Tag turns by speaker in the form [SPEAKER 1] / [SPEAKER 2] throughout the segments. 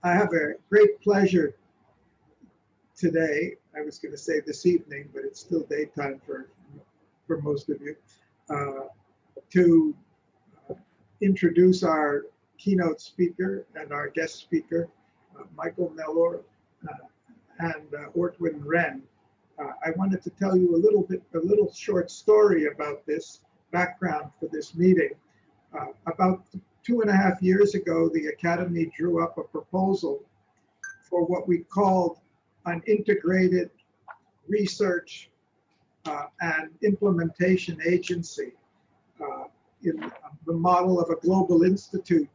[SPEAKER 1] I have a great pleasure today. I was going to say this evening, but it's still daytime for most of you, to introduce our keynote speaker and our guest speaker, Michael MØLLER and Ortwin Renn. I wanted to tell you a little short story about this background for this meeting. About 2.5 years ago, the Academy drew up a proposal for what we called an integrated research and implementation agency in the model of a global institute.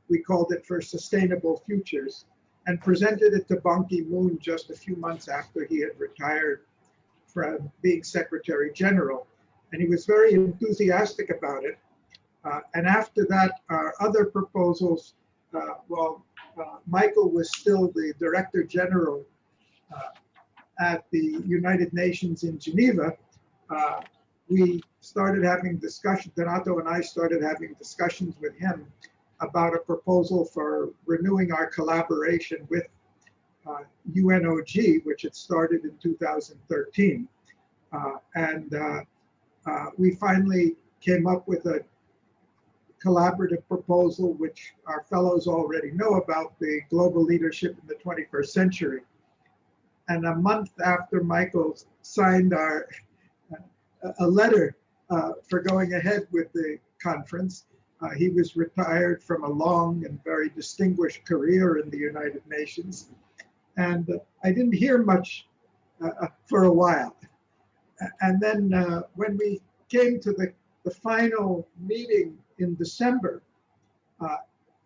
[SPEAKER 1] We called it for Sustainable Futures, and presented it to Ban Ki-moon just a few months after he had retired from being Secretary General. And he was very enthusiastic about it. And after that, our other proposals, Michael was still the Director General at the United Nations in Geneva. We started having discussions, Donato and I started having discussions with him about a proposal for renewing our collaboration with UNOG, which had started in 2013. We finally came up with a collaborative proposal, which our fellows already know about, the global leadership in the 21st century. And a month after Michael signed a letter for going ahead with the conference, he was retired from a long and very distinguished career in the United Nations. And I didn't hear much for a while. And then when we came to the final meeting in December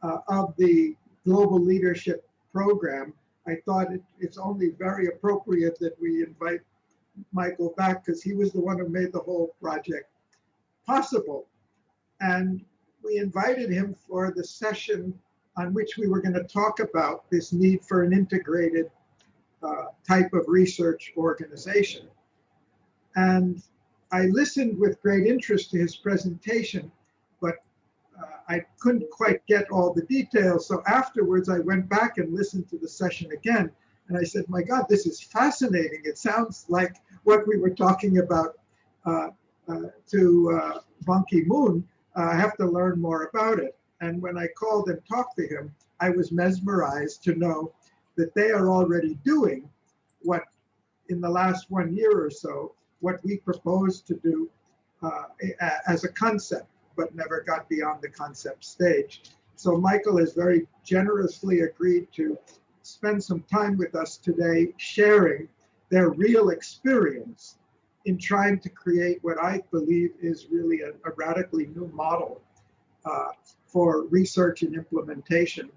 [SPEAKER 1] of the Global Leadership Program, I thought it's only very appropriate that we invite Michael back, because he was the one who made the whole project possible. And we invited him for the session on which we were going to talk about this need for an integrated type of research organization. And I listened with great interest to his presentation, but I couldn't quite get all the details. So afterwards, I went back and listened to the session again. And I said, my God, this is fascinating. It sounds like what we were talking about to Ban Ki-moon. I have to learn more about it. And when I called and talked to him, I was mesmerized to know that they are already doing what, in the last 1 year or so, what we proposed to do as a concept, but never got beyond the concept stage. So Michael has very generously agreed to spend some time with us today, sharing their real experience in trying to create what I believe is really a radically new model for research and implementation.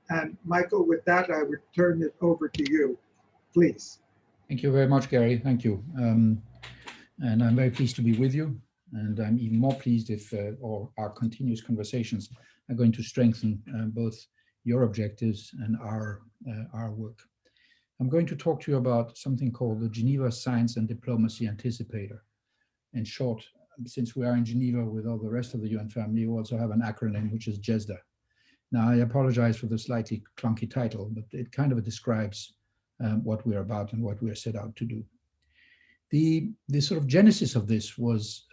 [SPEAKER 1] And Michael, with that, I would turn it over to you, please.
[SPEAKER 2] Thank you very much, Garry. Thank you. And I'm very pleased to be with you. And I'm even more pleased if our continuous conversations are going to strengthen both your objectives and our work. I'm going to talk to you about something called the Geneva Science and Diplomacy Anticipator. In short, since we are in Geneva with all the rest of the UN family, we also have an acronym, which is GESDA. Now, I apologize for the slightly clunky title, but it kind of describes what we're about and what we're set out to do. The sort of genesis of this was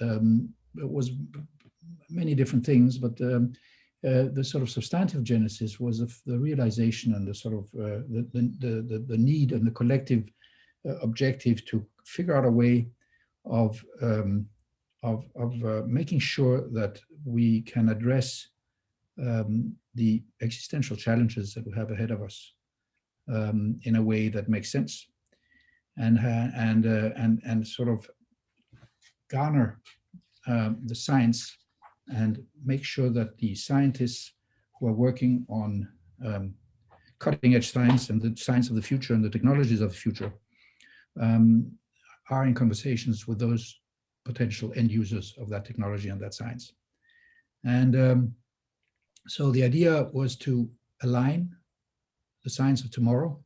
[SPEAKER 2] many different things, but the sort of substantive genesis was of the realization and the sort of the need and the collective objective to figure out a way of making sure that we can address the existential challenges that we have ahead of us in a way that makes sense, and sort of garner the science and make sure that the scientists who are working on cutting edge science and the science of the future and the technologies of the future are in conversations with those potential end users of that technology and that science. And so the idea was to align the science of tomorrow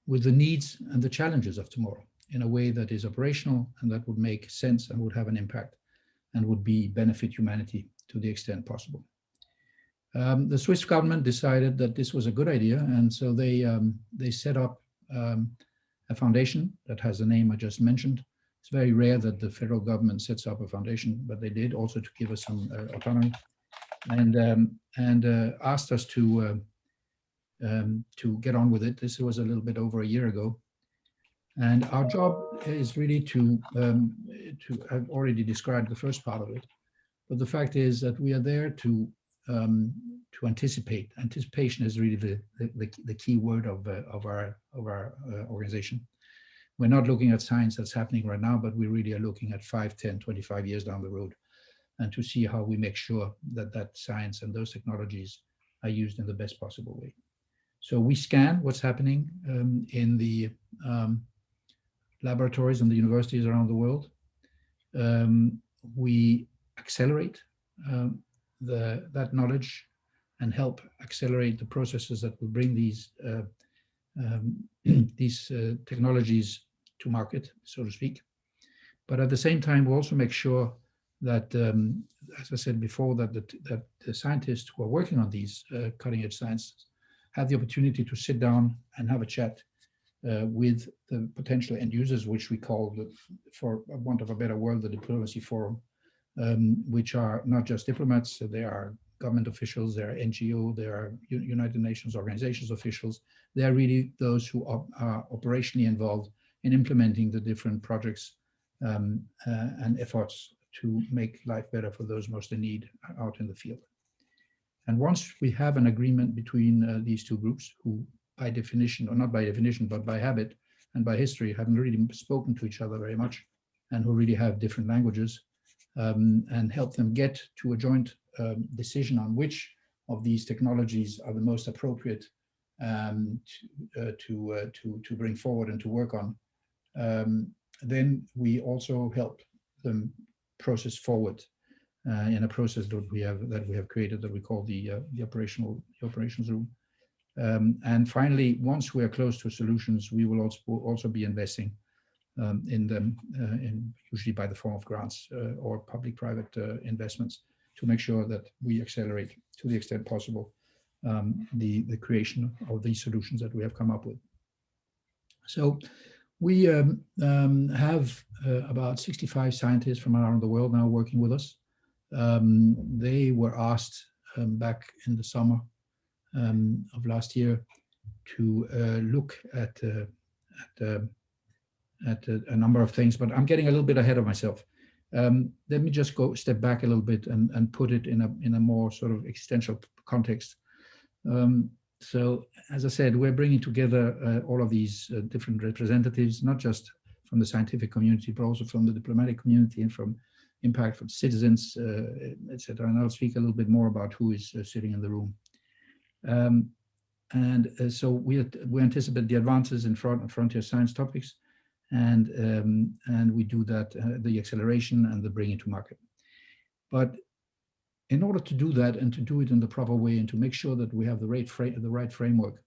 [SPEAKER 2] with the needs and the challenges of tomorrow in a way that is operational and that would make sense and would have an impact and would benefit humanity to the extent possible. The Swiss government decided that this was a good idea, and so they set up a foundation that has the name I just mentioned. It's very rare that the federal government sets up a foundation, but they did, also to give us some autonomy, and asked us to get on with it. This was a little bit over a year ago, and our job is really to I've already described the first part of it, but the fact is that we are there to anticipate. Anticipation is really the key word of our organization. We're not looking at science that's happening right now, but we really are looking at 5, 10, 25 years down the road, and to see how we make sure that that science and those technologies are used in the best possible way. So we scan what's happening in the laboratories and the universities around the world. We accelerate that knowledge and help accelerate the processes that will bring these technologies to market, so to speak. But at the same time, we also make sure that, as I said before, that the scientists who are working on these cutting-edge sciences have the opportunity to sit down and have a chat with the potential end users, which we call, for want of a better word, the diplomacy forum, which are not just diplomats, they are government officials, they are NGO, they are United Nations organizations officials. They are really those who are operationally involved in implementing the different projects and efforts to make life better for those most in need out in the field. And once we have an agreement between these two groups, who by definition, or not by definition, but by habit and by history, haven't really spoken to each other very much, and who really have different languages, and help them get to a joint decision on which of these technologies are the most appropriate to bring forward and to work on, then we also help them process forward in a process that we have created, that we call the operations room. And finally, once we are close to solutions, we will also be investing in them, usually by the form of grants or public-private investments, to make sure that we accelerate to the extent possible the creation of these solutions that we have come up with. So we have about 65 scientists from around the world now working with us. They were asked back in the summer of last year to look at a number of things, but I'm getting a little bit ahead of myself. Let me just step back a little bit and put it in a more sort of existential context. So, as I said, we're bringing together all of these different representatives, not just from the scientific community, but also from the diplomatic community and from impact from citizens, etc. And I'll speak a little bit more about who is sitting in the room. So we anticipate the advances in frontier science topics, and we do that, the acceleration and the bringing to market. But in order to do that and to do it in the proper way and to make sure that we have the right framework,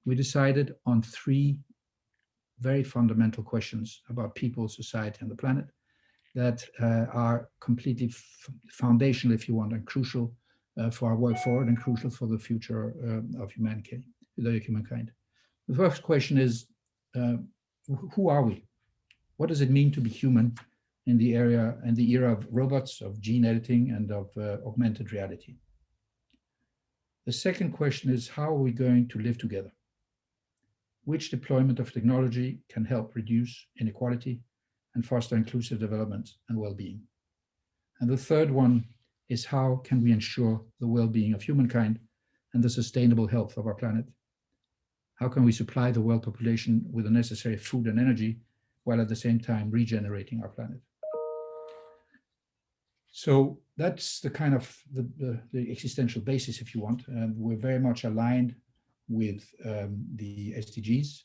[SPEAKER 2] we decided on 3 very fundamental questions about people, society, and the planet that are completely foundational, if you want, and crucial for our work forward and crucial for the future of humankind. The first question is, who are we? What does it mean to be human in the era of robots, of gene editing, and of augmented reality? The second question is, how are we going to live together? Which deployment of technology can help reduce inequality and foster inclusive development and well-being? And the third one is, how can we ensure the well-being of humankind and the sustainable health of our planet? How can we supply the world population with the necessary food and energy while at the same time regenerating our planet? So that's the kind of the existential basis, if you want. And we're very much aligned with the SDGs.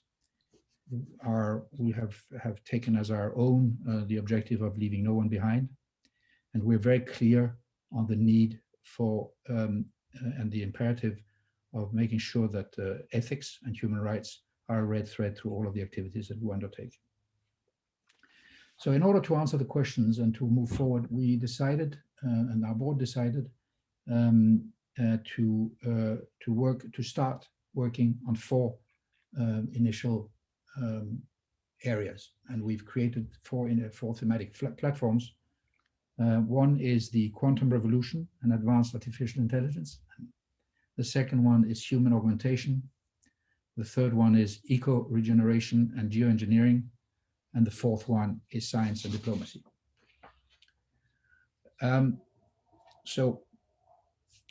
[SPEAKER 2] We have taken as our own the objective of leaving no one behind. And we're very clear on the need for and the imperative of making sure that ethics and human rights are a red thread through all of the activities that we undertake. So in order to answer the questions and to move forward, we decided, and our board decided, to start working on 4 initial areas, and we've created 4 thematic platforms. One is the quantum revolution and advanced artificial intelligence. The second one is human augmentation. The third one is eco-regeneration and geoengineering. And the fourth one is science and diplomacy. So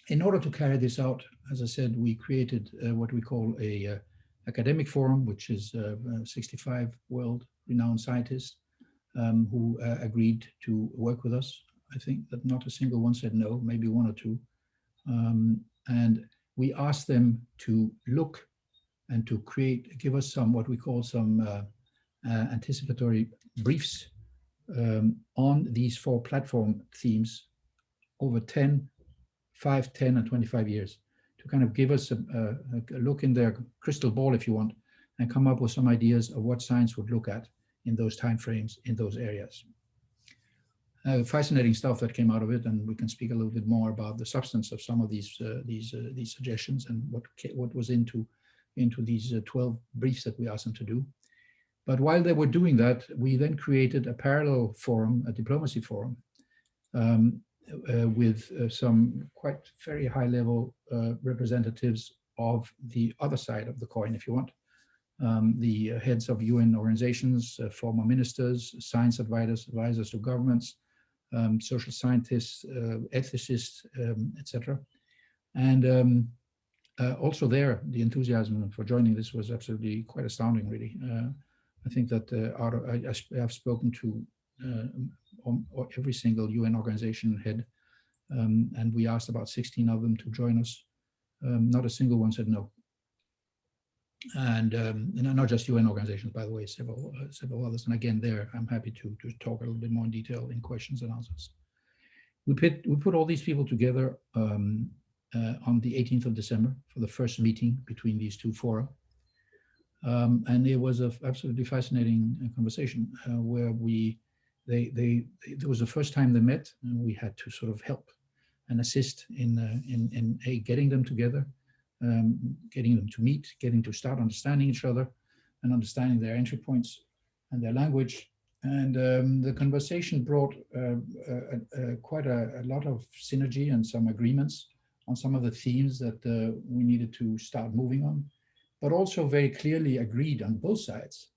[SPEAKER 2] in order to carry this out, as I said, we created what we call a academic forum, which is 65 world-renowned scientists who agreed to work with us. I think that not a single one said no, maybe 1 or 2. And we asked them to look and to give us some, what we call some anticipatory briefs on these 4 platform themes over 5, 10, and 25 years, to kind of give us a look in their crystal ball, if you want, and come up with some ideas of what science would look at in those timeframes, in those areas. Fascinating stuff that came out of it, and we can speak a little bit more about the substance of some of these suggestions and what was into these 12 briefs that we asked them to do. But while they were doing that, we then created a parallel forum, a diplomacy forum, with some quite very high-level representatives of the other side of the coin, if you want. The heads of UN organizations, former ministers, science advisors to governments, social scientists, ethicists, etc. And also there, the enthusiasm for joining this was absolutely quite astounding, really. I think that I have spoken to every single UN organization head, and we asked about 16 of them to join us. Not a single one said no. And not just UN organizations, by the way, several others. And again, there, I'm happy to talk a little bit more in detail in questions and answers. We put all these people together on the 18th of December for the first meeting between these 2 fora. And it was an absolutely fascinating conversation where it was the first time they met, and we had to sort of help and assist in getting them together, getting them to meet, getting to start understanding each other and understanding their entry points and their language. And the conversation brought quite a lot of synergy and some agreements on some of the themes that we needed to start moving on, but also very clearly agreed on both sides,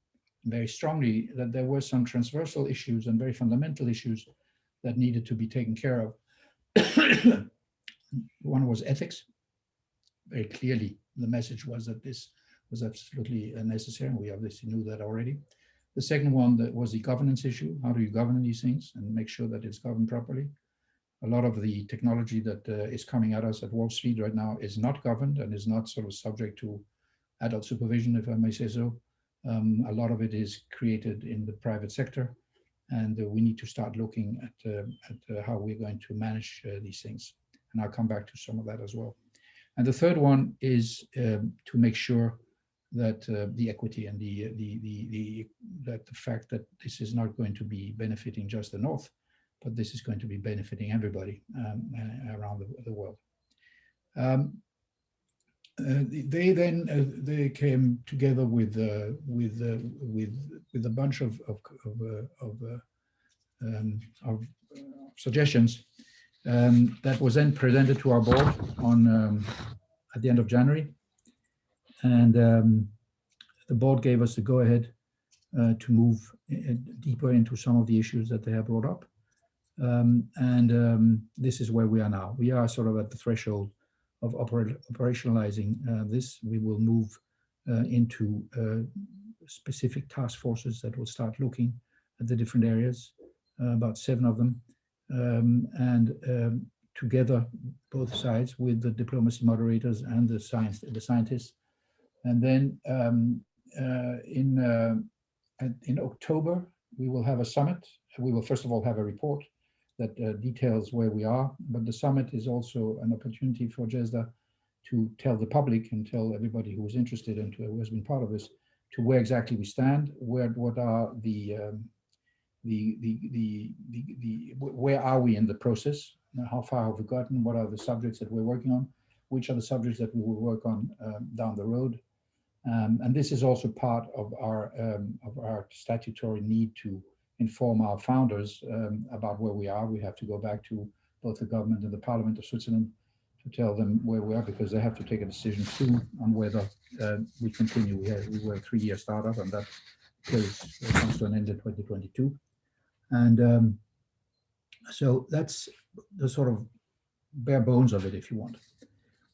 [SPEAKER 2] very strongly, that there were some transversal issues and very fundamental issues that needed to be taken care of. One was ethics. Very clearly, the message was that this was absolutely necessary, and we obviously knew that already. The second one that was the governance issue. How do you govern these things and make sure that it's governed properly? A lot of the technology that is coming at us at warp speed right now is not governed and is not sort of subject to adult supervision, if I may say so. A lot of it is created in the private sector, and we need to start looking at how we're going to manage these things. And I'll come back to some of that as well. And the third one is to make sure that the equity and that the fact that this is not going to be benefiting just the North, but this is going to be benefiting everybody around the world. They came together with a bunch of suggestions that was then presented to our board on at the end of January, and the board gave us the go-ahead to move deeper into some of the issues that they have brought up, and this is where we are now. We are sort of at the threshold of operationalizing this. We will move into specific task forces that will start looking at the different areas, about 7 of them, and together, both sides, with the diplomacy moderators and the scientists. And then in October, we will have a summit. We will first of all have a report that details where we are, but the summit is also an opportunity for JESDA to tell the public and tell everybody who is interested and who has been part of this to where exactly we stand, what are where are we in the process, how far have we gotten, what are the subjects that we're working on, which are the subjects that we will work on down the road. And this is also part of our statutory need to inform our founders about where we are. We have to go back to both the government and the Parliament of Switzerland to tell them where we are, because they have to take a decision too on whether we continue. We were a 3-year startup, and that comes to an end in 2022. And so that's the sort of bare bones of it, if you want.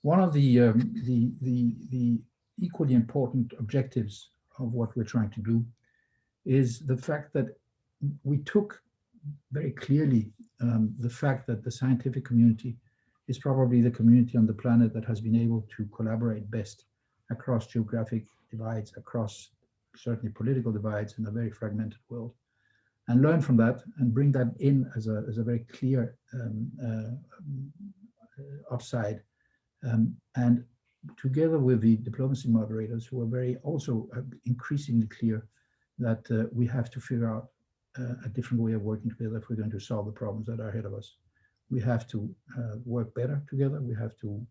[SPEAKER 2] One of the equally important objectives of what we're trying to do is the fact that we took very clearly the fact that the scientific community is probably the community on the planet that has been able to collaborate best across geographic divides, across certainly political divides in a very fragmented world, and learn from that and bring that in as a very clear upside. And together with the diplomacy moderators, who are very also increasingly clear that we have to figure out a different way of working together if we're going to solve the problems that are ahead of us. We have to work better together. We have to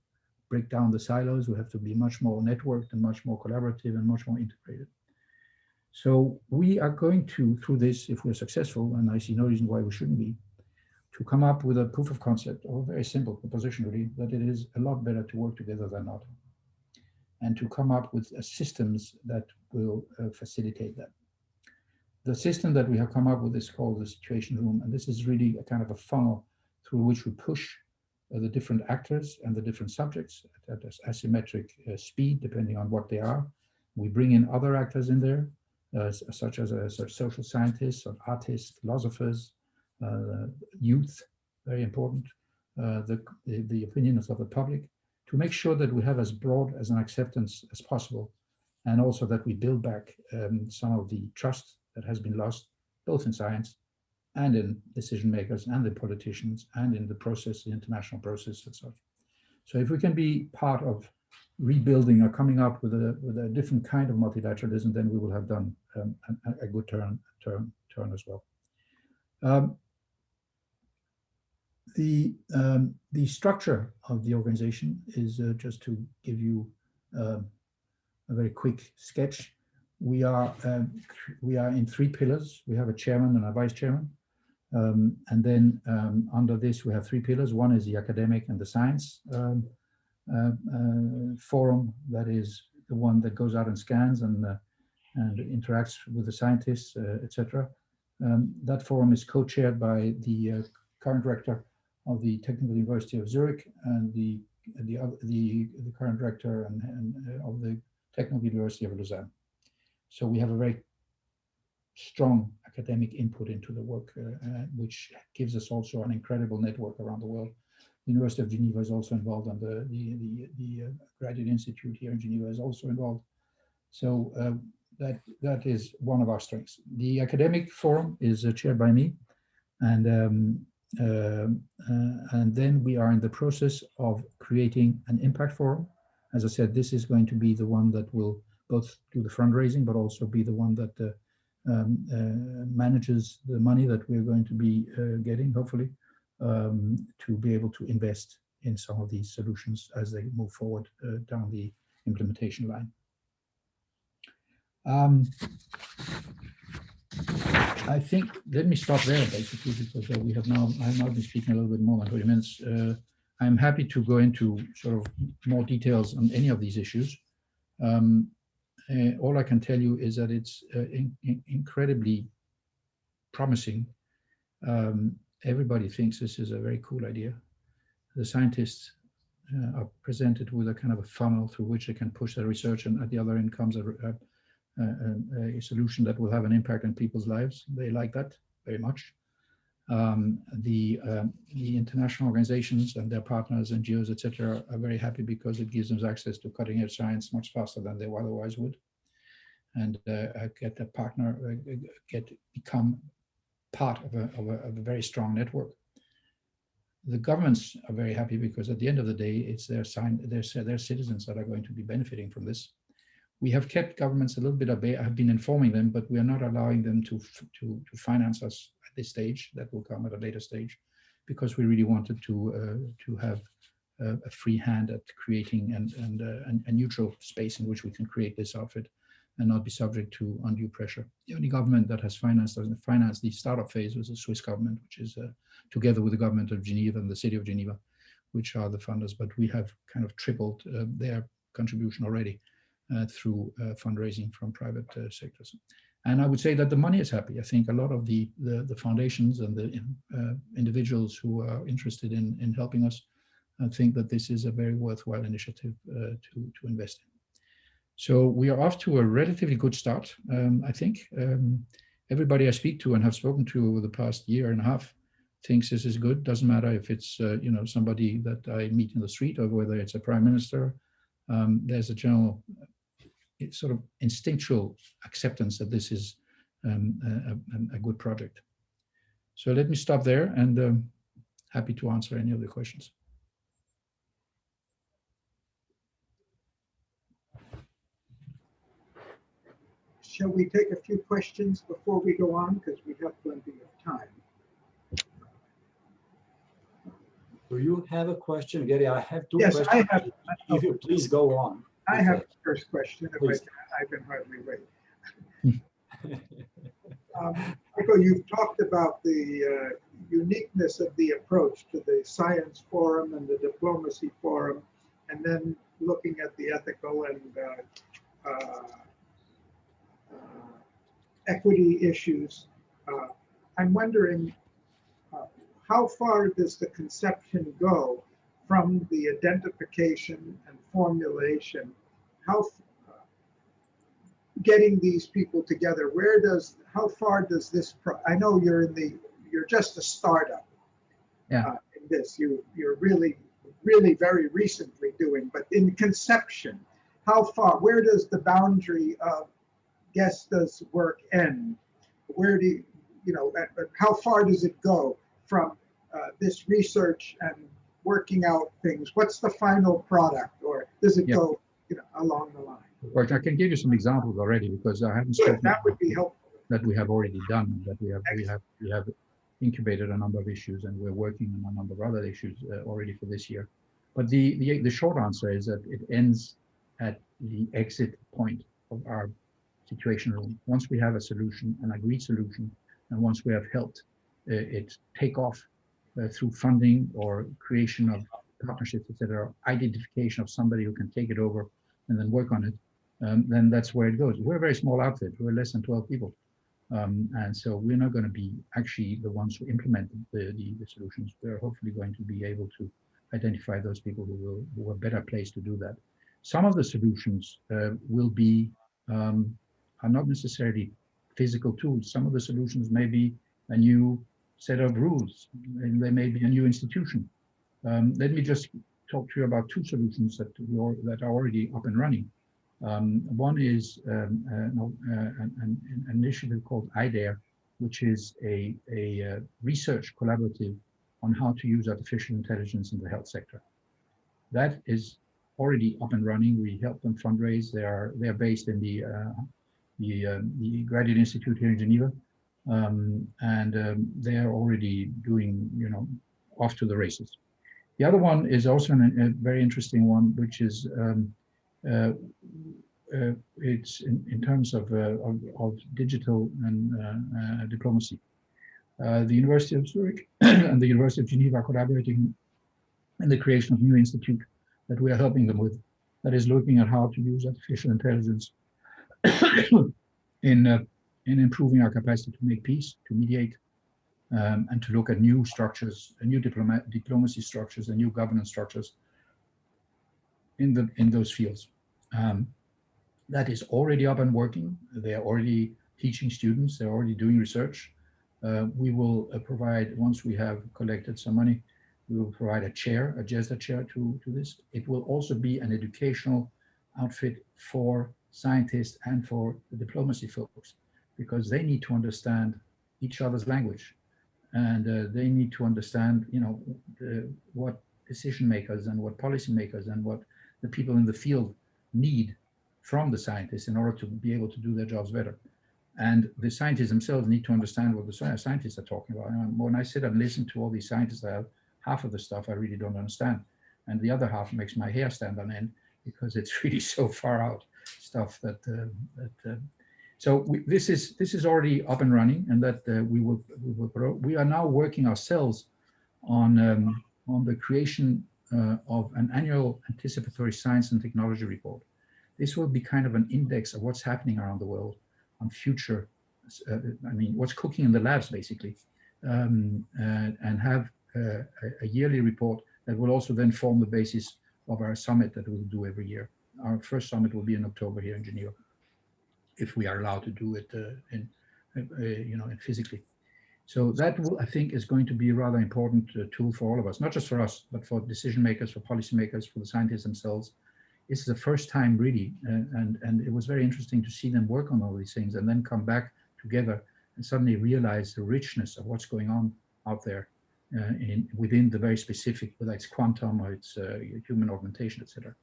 [SPEAKER 2] break down the silos. We have to be much more networked and much more collaborative and much more integrated. So we are going to, through this, if we're successful, and I see no reason why we shouldn't be, to come up with a proof of concept, or a very simple proposition really, that it is a lot better to work together than not, and to come up with systems that will facilitate that. The system that we have come up with is called the Situation Room, and this is really a kind of a funnel through which we push the different actors and the different subjects at asymmetric speed, depending on what they are. We bring in other actors in there, such as social scientists, or artists, philosophers, youth, very important, the opinions of the public, to make sure that we have as broad as an acceptance as possible, and also that we build back some of the trust that has been lost, both in science and in decision makers and in politicians and in the process, the international process and such. So if we can be part of rebuilding or coming up with a different kind of multilateralism, then we will have done a good turn as well. The structure of the organization is just to give you a very quick sketch. We are in 3 pillars. We have a chairman and a vice chairman, and then under this we have 3 pillars. One is the academic and the science forum, that is the one that goes out and scans and interacts with the scientists, etc. That forum is co-chaired by the current rector of the Technical University of Zurich and the current rector of the Technical University of Lausanne. So we have a very strong academic input into the work, which gives us also an incredible network around the world. The University of Geneva is also involved, and the Graduate Institute here in Geneva is also involved. So that is one of our strengths. The academic forum is chaired by me, and then we are in the process of creating an impact forum. As I said, this is going to be the one that will both do the fundraising, but also be the one that manages the money that we're going to be getting, hopefully, to be able to invest in some of these solutions as they move forward down the implementation line. I think, let me stop there basically, because I have now been speaking a little bit more than 20 minutes. I'm happy to go into sort of more details on any of these issues. All I can tell you is that it's incredibly promising. Everybody thinks this is a very cool idea. The scientists are presented with a kind of a funnel through which they can push their research, and at the other end comes a solution that will have an impact on people's lives. They like that very much. The international organizations and their partners, NGOs, etc., are very happy because it gives them access to cutting-edge science much faster than they otherwise would, and get a partner, become part of a very strong network. The governments are very happy because at the end of the day, it's their citizens that are going to be benefiting from this. We have kept governments a little bit at bay. I have been informing them, but we are not allowing them to finance us at this stage. That will come at a later stage, because we really wanted to have a free hand at creating a neutral space in which we can create this outfit and not be subject to undue pressure. The only government that has financed the startup phase was the Swiss government, which is together with the government of Geneva and the city of Geneva, which are the funders. But we have kind of tripled their contribution already through fundraising from private sectors. And I would say that the money is happy. I think a lot of the foundations and the individuals who are interested in helping us think that this is a very worthwhile initiative to invest in. So we are off to a relatively good start, I think. Everybody I speak to and have spoken to over the past year and a half thinks this is good. Doesn't matter if it's somebody that I meet in the street or whether it's a prime minister. There's a general sort of instinctual acceptance that this is a good project. So let me stop there, and happy to answer any of the questions.
[SPEAKER 1] Shall we take a few questions before we go on, because we have plenty of time?
[SPEAKER 3] Do you have a question, Garry? I have two
[SPEAKER 1] yes,
[SPEAKER 3] questions.
[SPEAKER 1] I have.
[SPEAKER 3] If you please go on.
[SPEAKER 1] I have the first question. If I can hardly wait. Michael, you've talked about the uniqueness of the approach to the science forum and the diplomacy forum, and then looking at the ethical and equity issues. I'm wondering, how far does the conception go from the identification and formulation? Getting these people together, how far does this, I know you're just a startup.
[SPEAKER 2] Yeah.
[SPEAKER 1] In this, you're really very recently doing, but in conception, where does the boundary of Gesta's work end? Where do how far does it go from this research and working out things? What's the final product, or does it go along the line?
[SPEAKER 2] Well, I can give you some examples already, because I haven't spoken.
[SPEAKER 1] That would be helpful.
[SPEAKER 2] That we have already done. That we have incubated a number of issues, and we're working on a number of other issues already for this year. But the short answer is that it ends at the exit point of our situation room. Once we have a solution, an agreed solution, and once we have helped it take off through funding or creation of partnerships, etc., identification of somebody who can take it over and then work on it, then that's where it goes. We're a very small outfit. We're less than 12 people. And so we're not going to be actually the ones who implement the solutions. We're hopefully going to be able to identify those people who are better placed to do that. Some of the solutions will be are not necessarily physical tools. Some of the solutions may be a new set of rules, and they may be a new institution. Let me just talk to you about two solutions that are already up and running. One is an initiative called IDARE, which is a research collaborative on how to use artificial intelligence in the health sector. That is already up and running. We help them fundraise. They're based in the Graduate Institute here in Geneva, and they're already doing, off to the races. The other one is also a very interesting one, which is it's in terms of digital and diplomacy. The University of Zurich and the University of Geneva are collaborating in the creation of a new institute that we are helping them with, that is looking at how to use artificial intelligence in improving our capacity to make peace, to mediate, and to look at new structures, new diplomacy structures, and new governance structures in those fields. That is already up and working. They are already teaching students. They're already doing research. We will provide, once we have collected some money, we will provide a chair, a GESDA chair to this. It will also be an educational outfit for scientists and for the diplomacy folks, because they need to understand each other's language, and they need to understand, what decision makers and what policy makers and what the people in the field need from the scientists in order to be able to do their jobs better. And the scientists themselves need to understand what the scientists are talking about. And when I sit and listen to all these scientists, half of the stuff I really don't understand. and the other half makes my hair stand on end because it's really so far out stuff that this is already up and running, and that we are now working ourselves on the creation of an annual anticipatory science and technology report. This will be kind of an index of what's happening around the world on future, what's cooking in the labs, basically, and have a yearly report that will also then form the basis of our summit that we'll do every year. Our first summit will be in October here in Geneva, if we are allowed to do it physically. So that I think is going to be a rather important tool for all of us, not just for us, but for decision makers, for policymakers, for the scientists themselves. This is the first time really, and it was very interesting to see them work on all these things and then come back together and suddenly realize the richness of what's going on out there within the very specific, whether it's quantum or it's human augmentation, etc.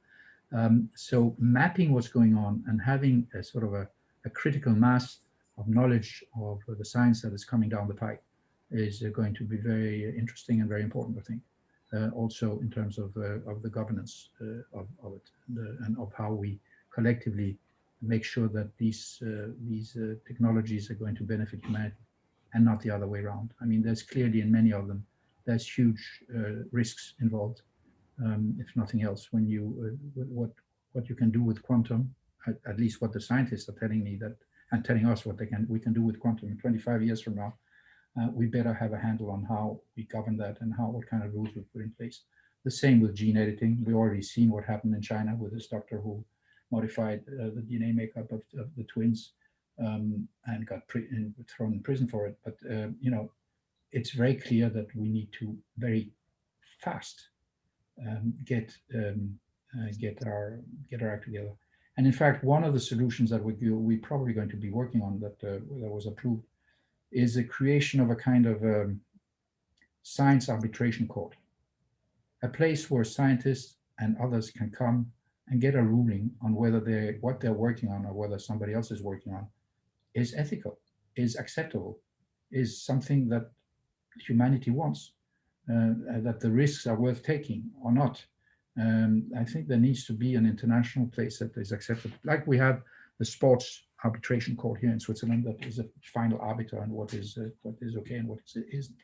[SPEAKER 2] So mapping what's going on and having a sort of a critical mass of knowledge of the science that is coming down the pike is going to be very interesting and very important, I think. Also in terms of the governance of it and of how we collectively make sure that these technologies are going to benefit humanity and not the other way around. I mean, there's clearly in many of them, there's huge risks involved, if nothing else, when you, what you can do with quantum, at least what the scientists are telling me that, and telling us what we can do with quantum in 25 years from now. We better have a handle on how we govern that and what kind of rules we put in place. The same with gene editing. We've already seen what happened in China with this doctor who modified the DNA makeup of the twins and got thrown in prison for it. But it's very clear that we need to very fast get our act together. And in fact, one of the solutions that we're probably going to be working on that was approved is the creation of a kind of science arbitration court, a place where scientists and others can come and get a ruling on whether what they're working on or whether somebody else is working on is ethical, is acceptable, is something that humanity wants, that the risks are worth taking or not. I think there needs to be an international place that is acceptable, like we have the sports arbitration court here in Switzerland that is a final arbiter on what is okay and what isn't.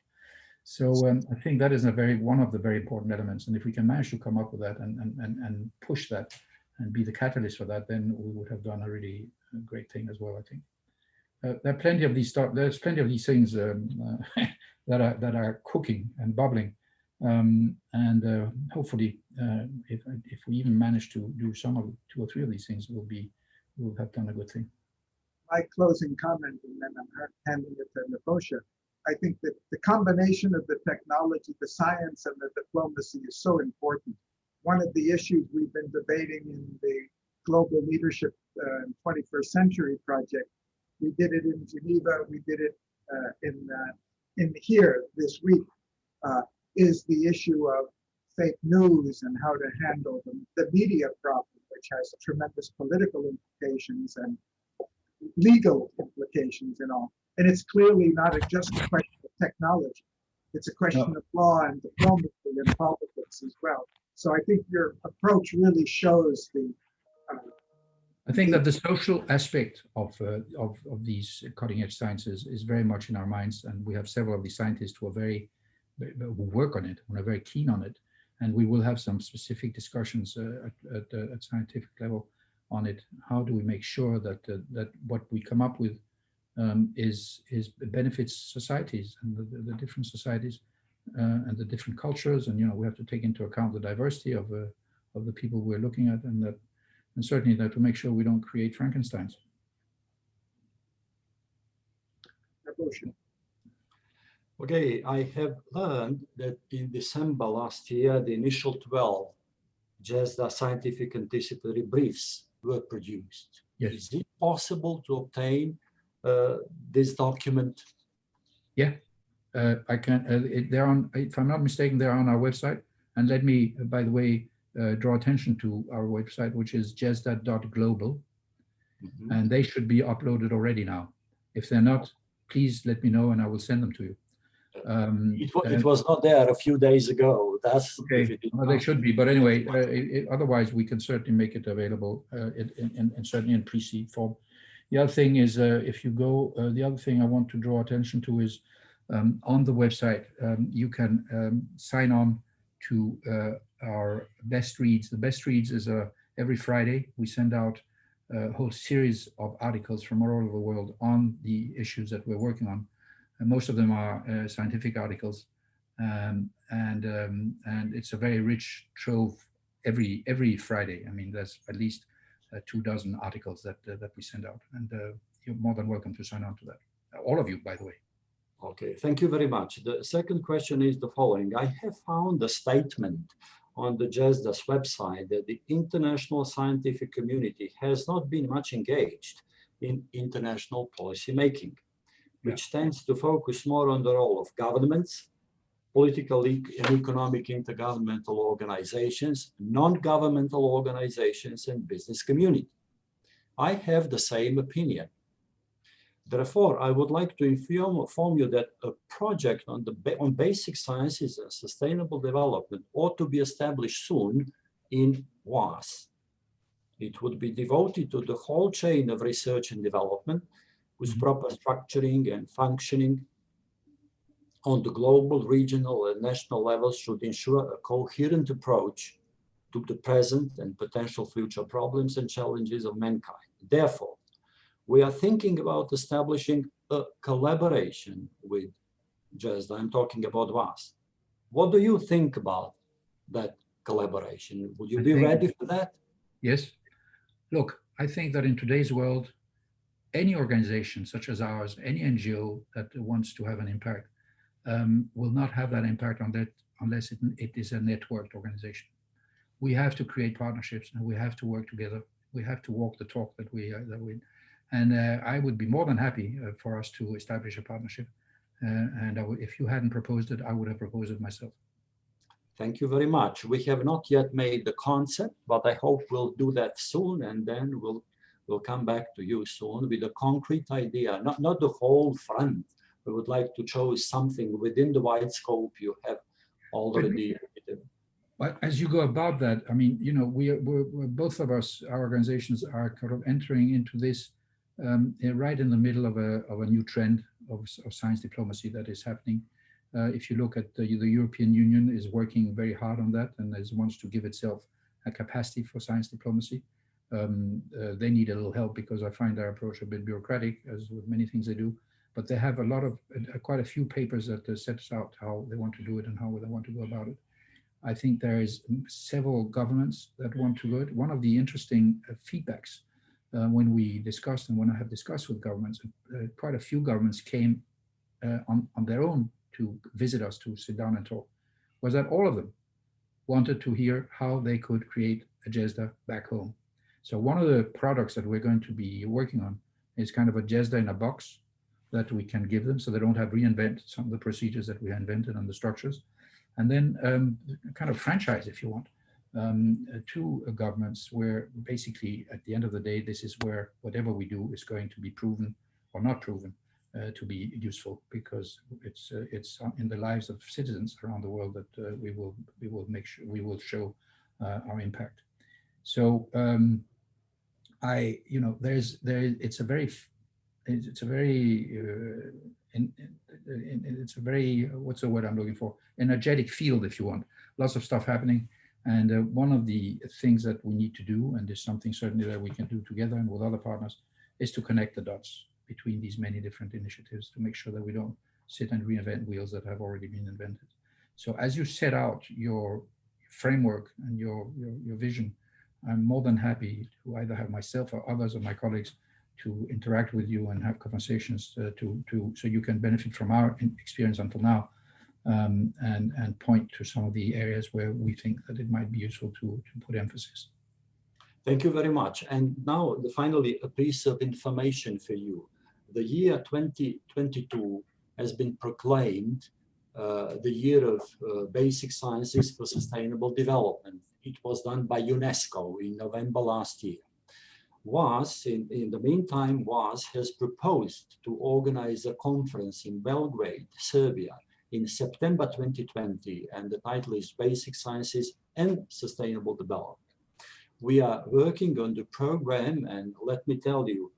[SPEAKER 2] So I think that is one of the very important elements. And if we can manage to come up with that and push that and be the catalyst for that, then we would have done a really great thing as well, I think. There are plenty of these there's plenty of these things that are cooking and bubbling. And hopefully, if we even manage to do some of 2 or 3 of these things, we'll have done a good thing.
[SPEAKER 1] My closing comment, and then I'm handing it to Nebojša. I think that the combination of the technology, the science, and the diplomacy is so important. One of the issues we've been debating in the Global Leadership 21st Century project, we did it in Geneva, we did it in here this week, is the issue of fake news and how to handle the media problem, which has tremendous political implications and legal implications and all. And it's clearly not just a question of technology. It's a question of law and diplomacy and politics as well. So I think your approach really shows the...
[SPEAKER 2] I think that the social aspect of these cutting edge sciences is very much in our minds. And we have several of these scientists who are who work on it, who are very keen on it. And we will have some specific discussions at scientific level on it. How do we make sure that that what we come up with benefits societies and the different societies and the different cultures, and we have to take into account the diversity of the people we're looking at, and certainly that to make sure we don't create Frankensteins.
[SPEAKER 3] Okay, I have learned that in December last year, the initial 12 JESDA scientific anticipatory briefs were produced.
[SPEAKER 2] Yes.
[SPEAKER 3] Is it possible to obtain this document?
[SPEAKER 2] Yeah, I can. They're on, if I'm not mistaken, they're on our website. And let me, by the way, draw attention to our website, which is jesda.global. Mm-hmm. And they should be uploaded already now. If they're not, please let me know and I will send them to you.
[SPEAKER 3] It was not there a few days ago. That's
[SPEAKER 2] okay. Well, they should be, but anyway, otherwise we can certainly make it available, and certainly in pre-seed form. The other thing is, if you go, the other thing I want to draw attention to is on the website, you can sign on to our best reads. The best reads is every Friday we send out a whole series of articles from all over the world on the issues that we're working on. And most of them are scientific articles, and it's a very rich trove every Friday. I mean, there's at least 24 articles that we send out, and you're more than welcome to sign on to that. All of you, by the way.
[SPEAKER 3] Okay, thank you very much. The second question is the following. I have found a statement on the JESDA's website that the international scientific community has not been much engaged in international policy making, which tends to focus more on the role of governments, political and economic intergovernmental organizations, non-governmental organizations, and business community. I have the same opinion. Therefore, I would like to inform you that a project on basic sciences and sustainable development ought to be established soon in WAAS. It would be devoted to the whole chain of research and development, whose proper structuring and functioning on the global, regional, and national levels should ensure a coherent approach to the present and potential future problems and challenges of mankind. Therefore, we are thinking about establishing a collaboration with JESDA. I'm talking about WAAS. What do you think about that collaboration? Would you be ready for that?
[SPEAKER 2] Yes. Look, I think that in today's world, any organization such as ours, any NGO that wants to have an impact, will not have that impact on that unless it is a networked organization. We have to create partnerships, and we have to work together. We have to walk the talk that we and I would be more than happy for us to establish a partnership. And if you hadn't proposed it, I would have proposed it myself.
[SPEAKER 3] Thank you very much. We have not yet made the concept, but I hope we'll do that soon, and then we'll come back to you soon with a concrete idea, not the whole front. We would like to choose something within the wide scope you have already.
[SPEAKER 2] But as you go about that, I mean, you know, we're both of us, our organizations are kind of entering into this right in the middle of a new trend of science diplomacy that is happening. If you look at the European Union is working very hard on that and wants to give itself a capacity for science diplomacy. They need a little help because I find their approach a bit bureaucratic, as with many things they do. But they have a lot of quite a few papers that sets out how they want to do it and how they want to go about it. I think there is several governments that want to do it. One of the interesting feedbacks when we discussed and when I have discussed with governments, quite a few governments came on their own to visit us, to sit down and talk, was that all of them wanted to hear how they could create a JESDA back home. So one of the products that we're going to be working on is kind of a JESDA in a box that we can give them so they don't have reinvent some of the procedures that we invented and the structures. And then kind of franchise, if you want, to governments where basically at the end of the day, this is where whatever we do is going to be proven or not proven to be useful, because it's in the lives of citizens around the world that we will show our impact. So it's a very what's the word I'm looking for? Energetic field, if you want. Lots of stuff happening. And one of the things that we need to do, and there's something certainly that we can do together and with other partners, is to connect the dots between these many different initiatives to make sure that we don't sit and reinvent wheels that have already been invented. So as you set out your framework and your vision, I'm more than happy to either have myself or others of my colleagues to interact with you and have conversations so you can benefit from our experience until now, and point to some of the areas where we think that it might be useful to put emphasis.
[SPEAKER 3] Thank you very much. And now, finally, a piece of information for you. The year 2022 has been proclaimed the year of basic sciences for sustainable development. It was done by UNESCO in November last year. WAAS, in the meantime, WAAS has proposed to organize a conference in Belgrade, Serbia, in September 2020, and the title is Basic Sciences and Sustainable Development. We are working on the program, and let me tell you,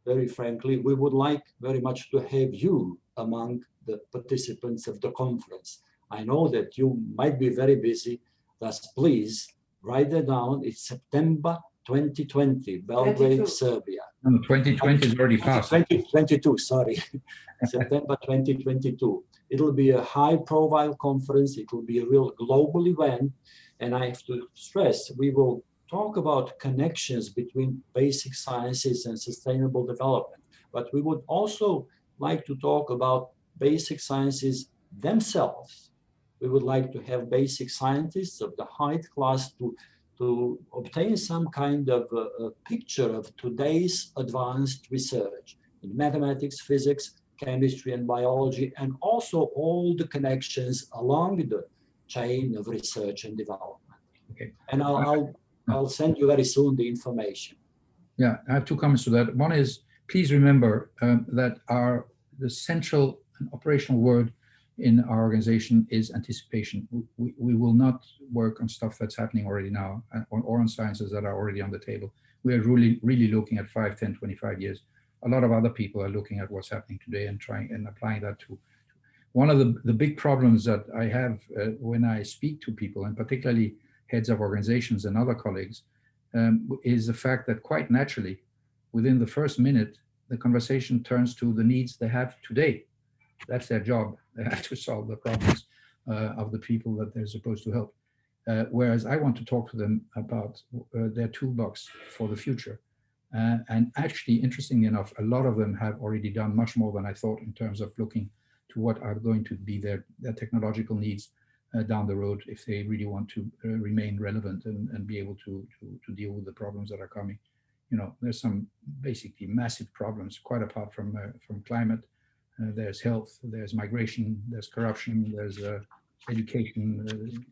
[SPEAKER 3] very frankly, we would like very much to have you among the participants of the conference. I know that you might be very busy, thus please write that down. It's September 2020, Belgrade, Serbia.
[SPEAKER 2] 2020 is already passed.
[SPEAKER 3] 2022, sorry. September 2022. It'll be a high-profile conference. It will be a real global event. And I have to stress, we will talk about connections between basic sciences and sustainable development. But we would also like to talk about basic sciences themselves. We would like to have basic scientists of the high class to obtain some kind of a picture of today's advanced research in mathematics, physics, chemistry, and biology, and also all the connections along the chain of research and development.
[SPEAKER 2] Okay.
[SPEAKER 3] And I'll send you very soon the information.
[SPEAKER 2] Yeah, I have two comments to that. One is, please remember that the central and operational word in our organization is anticipation. We will not work on stuff that's happening already now, or on sciences that are already on the table. We are really looking at 5, 10, 25 years. A lot of other people are looking at what's happening today and trying and applying that to. One of the big problems that I have when I speak to people, and particularly heads of organizations and other colleagues, is the fact that quite naturally, within the first minute, the conversation turns to the needs they have today. That's their job. They have to solve the problems of the people that they're supposed to help. Whereas I want to talk to them about their toolbox for the future. And actually, interestingly enough, a lot of them have already done much more than I thought in terms of looking to what are going to be their technological needs down the road if they really want to remain relevant and be able to deal with the problems that are coming. You know, there's some basically massive problems, quite apart from climate. There's health, there's migration, there's corruption, there's education.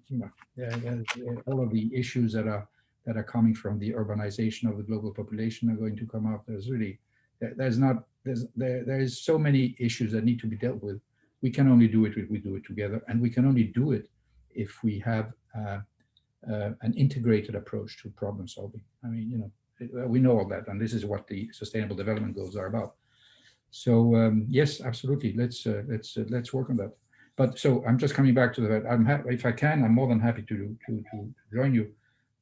[SPEAKER 2] You know, all of the issues that are coming from the urbanization of the global population are going to come up. There's really, there is so many issues that need to be dealt with. We can only do it if we do it together, and we can only do it if we have an integrated approach to problem solving. I mean, you know, we know all that, and this is what the Sustainable Development Goals are about. So yes, absolutely. Let's work on that. But so I'm just coming back to that. I'm happy, if I can, I'm more than happy to join you.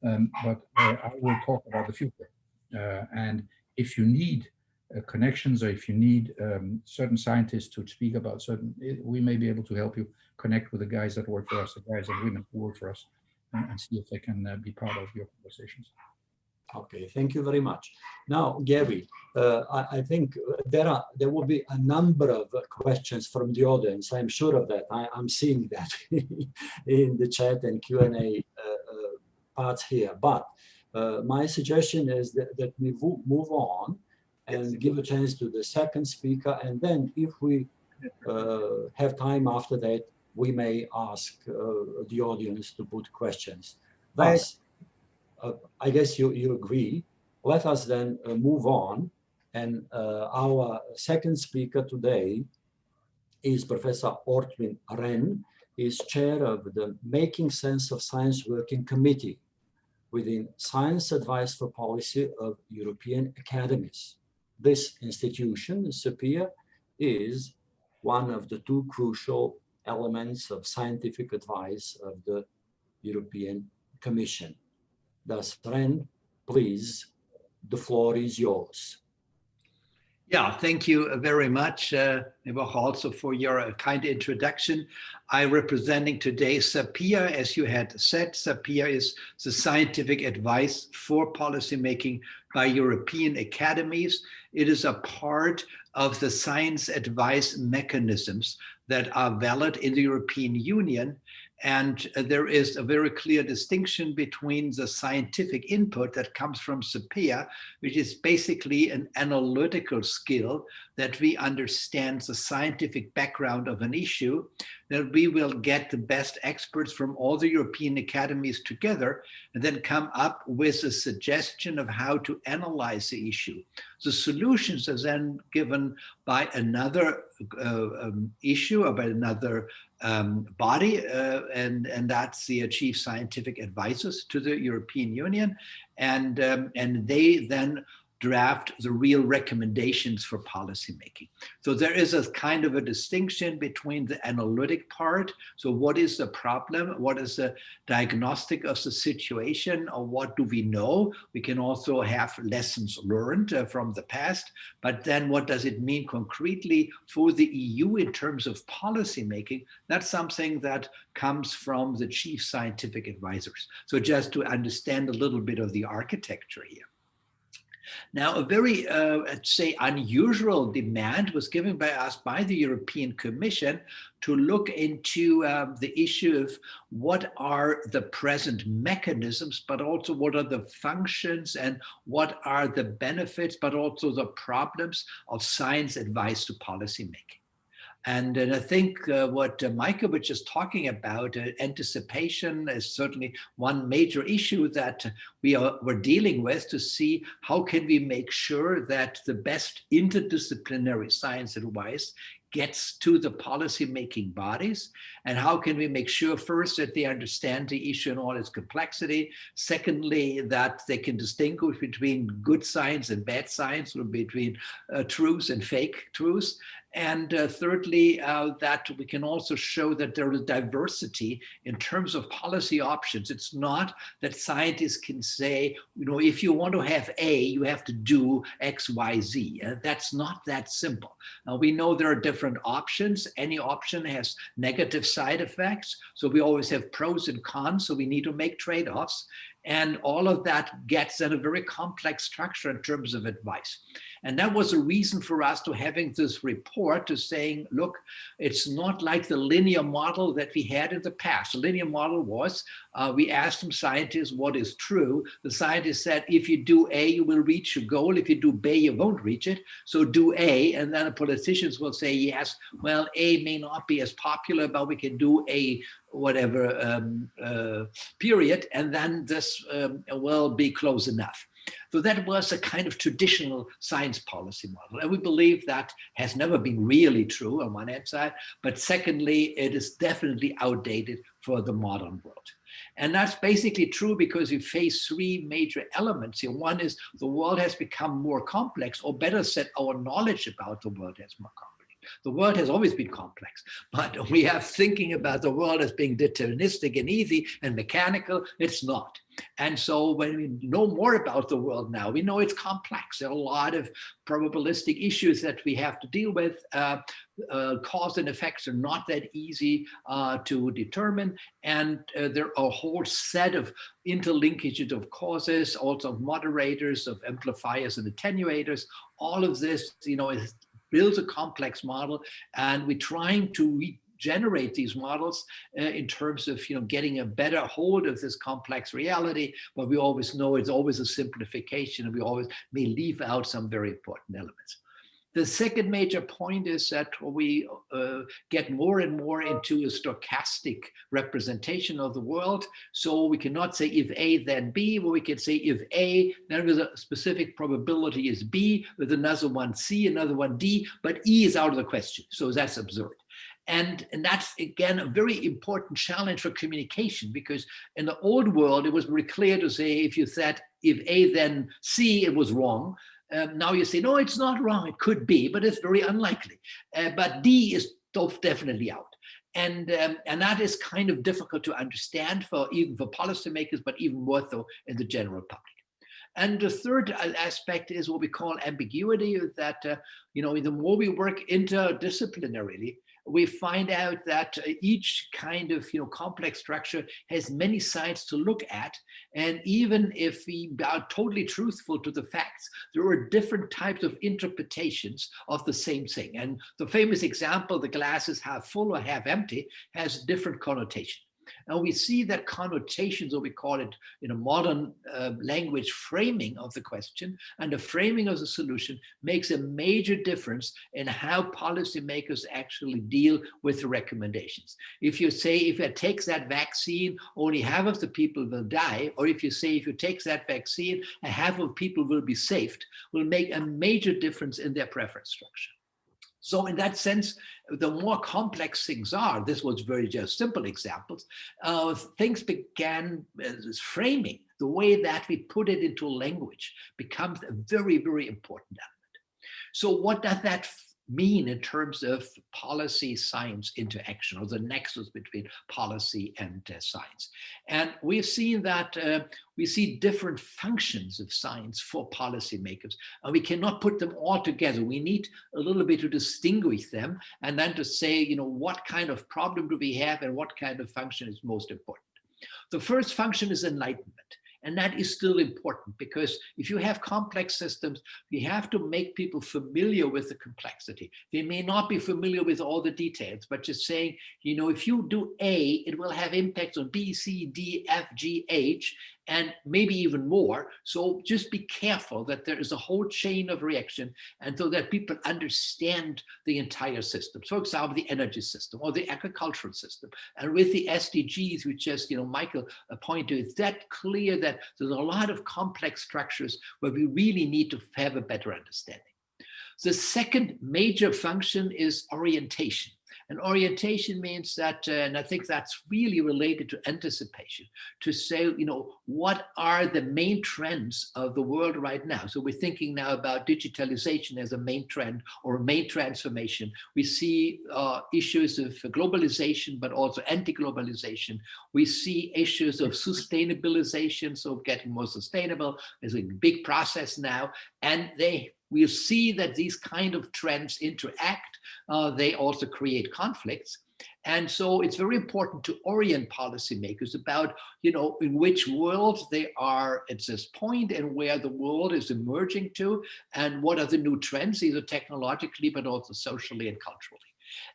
[SPEAKER 2] But I will talk about the future. And if you need connections, or if you need certain scientists to speak about certain, we may be able to help you connect with the guys that work for us, the guys and women who work for us, and see if they can be part of your conversations.
[SPEAKER 3] Okay, thank you very much. Now, Garry, I think there will be a number of questions from the audience. I'm sure of that. I'm seeing that in the chat and Q&A parts here. But my suggestion is that we move on and give a chance to the second speaker. And then if we have time after that, we may ask the audience to put questions. Thus, I guess you agree. Let us then move on. And our second speaker today is Professor Ortwin Renn. He is chair of the Making Sense of Science Working Committee within Science Advice for Policy of European Academies. This institution, SAPEA, is one of the two crucial elements of scientific advice of the European Commission. Thus, Renn, please, the floor is yours.
[SPEAKER 4] Yeah, thank you very much, Nebojša, also for your kind introduction. I'm representing today SAPEA. As you had said, SAPEA is the scientific advice for policymaking by European academies. It is a part of the science advice mechanisms that are valid in the European Union. And there is a very clear distinction between the scientific input that comes from SAPEA, which is basically an analytical skill that we understand the scientific background of an issue, that we will get the best experts from all the European academies together and then come up with a suggestion of how to analyze the issue. The solutions are then given by another issue or by another body, and that's the chief scientific advisors to the European Union, and they then draft the real recommendations for policymaking. So there is a kind of a distinction between the analytic part. So what is the problem? What is the diagnostic of the situation? Or what do we know? We can also have lessons learned from the past, but then what does it mean concretely for the EU in terms of policymaking? That's something that comes from the chief scientific advisors. So just to understand a little bit of the architecture here. Now, a very, let's say, unusual demand was given by us by the European Commission to look into the issue of what are the present mechanisms, but also what are the functions and what are the benefits, but also the problems of science advice to policymaking. And I think what Michael was just talking about, anticipation, is certainly one major issue that we're dealing with, to see how can we make sure that the best interdisciplinary science advice gets to the policy-making bodies, and how can we make sure first that they understand the issue in all its complexity, secondly that they can distinguish between good science and bad science, or between truth and fake truth, and thirdly that we can also show that there is diversity in terms of policy options. It's not that scientists can say, you know, if you want to have A, you have to do X, Y, Z. That's not that simple. Now, we know there are different options. Any option has negative side effects. So we always have pros and cons. So we need to make trade-offs. And all of that gets in a very complex structure in terms of advice. And that was a reason for us to having this report, to saying, look, it's not like the linear model that we had in the past. The linear model was, we asked some scientists what is true. The scientists said, if you do A, you will reach your goal. If you do B, you won't reach it. So do A. And then the politicians will say, yes, well, A may not be as popular, but we can do A whatever period, and then this will be close enough. So that was a kind of traditional science policy model. And we believe that has never been really true on one hand side, but secondly, it is definitely outdated for the modern world. And that's basically true because we face three major elements here. One is the world has become more complex, or better said, our knowledge about the world has more complex. The world has always been complex, but we are thinking about the world as being deterministic and easy and mechanical. It's not. And so when we know more about the world now, we know it's complex. There are a lot of probabilistic issues that we have to deal with. Cause and effects are not that easy to determine. And there are a whole set of interlinkages of causes, also of moderators, of amplifiers and attenuators. All of this, you know, builds a complex model, and we're trying to regenerate these models in terms of, you know, getting a better hold of this complex reality. But we always know it's always a simplification, and we always may leave out some very important elements. The second major point is that we get more and more into a stochastic representation of the world. So we cannot say if A, then B, but we can say if A, then with a specific probability is B, with another one C, another one D, but E is out of the question. So that's absurd. And that's, again, a very important challenge for communication, because in the old world, it was very clear to say, if you said if A, then C, it was wrong. Now you say, no, it's not wrong. It could be, but it's very unlikely. But D is definitely out. And that is kind of difficult to understand even for policymakers, but even more so in the general public. And the third aspect is what we call ambiguity, that, you know, the more we work interdisciplinarily, we find out that each kind of, you know, complex structure has many sides to look at. And even if we are totally truthful to the facts, there are different types of interpretations of the same thing. And the famous example, the glass is half full or half empty, has different connotation. And we see that connotations, or we call it in a modern language, framing of the question and the framing of the solution, makes a major difference in how policymakers actually deal with the recommendations. If you say, if it takes that vaccine, only half of the people will die, or if you say, if you take that vaccine, half of people will be saved, will make a major difference in their preference structure. So in that sense, the more complex things are, this was very just simple examples, things began as framing, the way that we put it into language becomes a very, very important element. So what does that mean in terms of policy science interaction, or the nexus between policy and science? And we've seen that we see different functions of science for policymakers, and we cannot put them all together. We need a little bit to distinguish them, and then to say, you know, what kind of problem do we have and what kind of function is most important. The first function is enlightenment. And that is still important, because if you have complex systems, you have to make people familiar with the complexity. They may not be familiar with all the details, but just saying, you know, if you do A, it will have impacts on B, C, D, F, G, H, and maybe even more. So just be careful that there is a whole chain of reaction, and so that people understand the entire system. For example, the energy system or the agricultural system. And with the SDGs, which just, you know, Michael pointed to, it's that clear that there's a lot of complex structures where we really need to have a better understanding. The second major function is orientation. And orientation means that, and I think that's really related to anticipation, to say, you know, what are the main trends of the world right now? So we're thinking now about digitalization as a main trend or a main transformation. We see issues of globalization, but also anti-globalization. We see issues of sustainabilization, so getting more sustainable is a big process now. And we'll see that these kind of trends interact. They also create conflicts. And so it's very important to orient policymakers about, you know, in which world they are at this point and where the world is emerging to, and what are the new trends, either technologically, but also socially and culturally.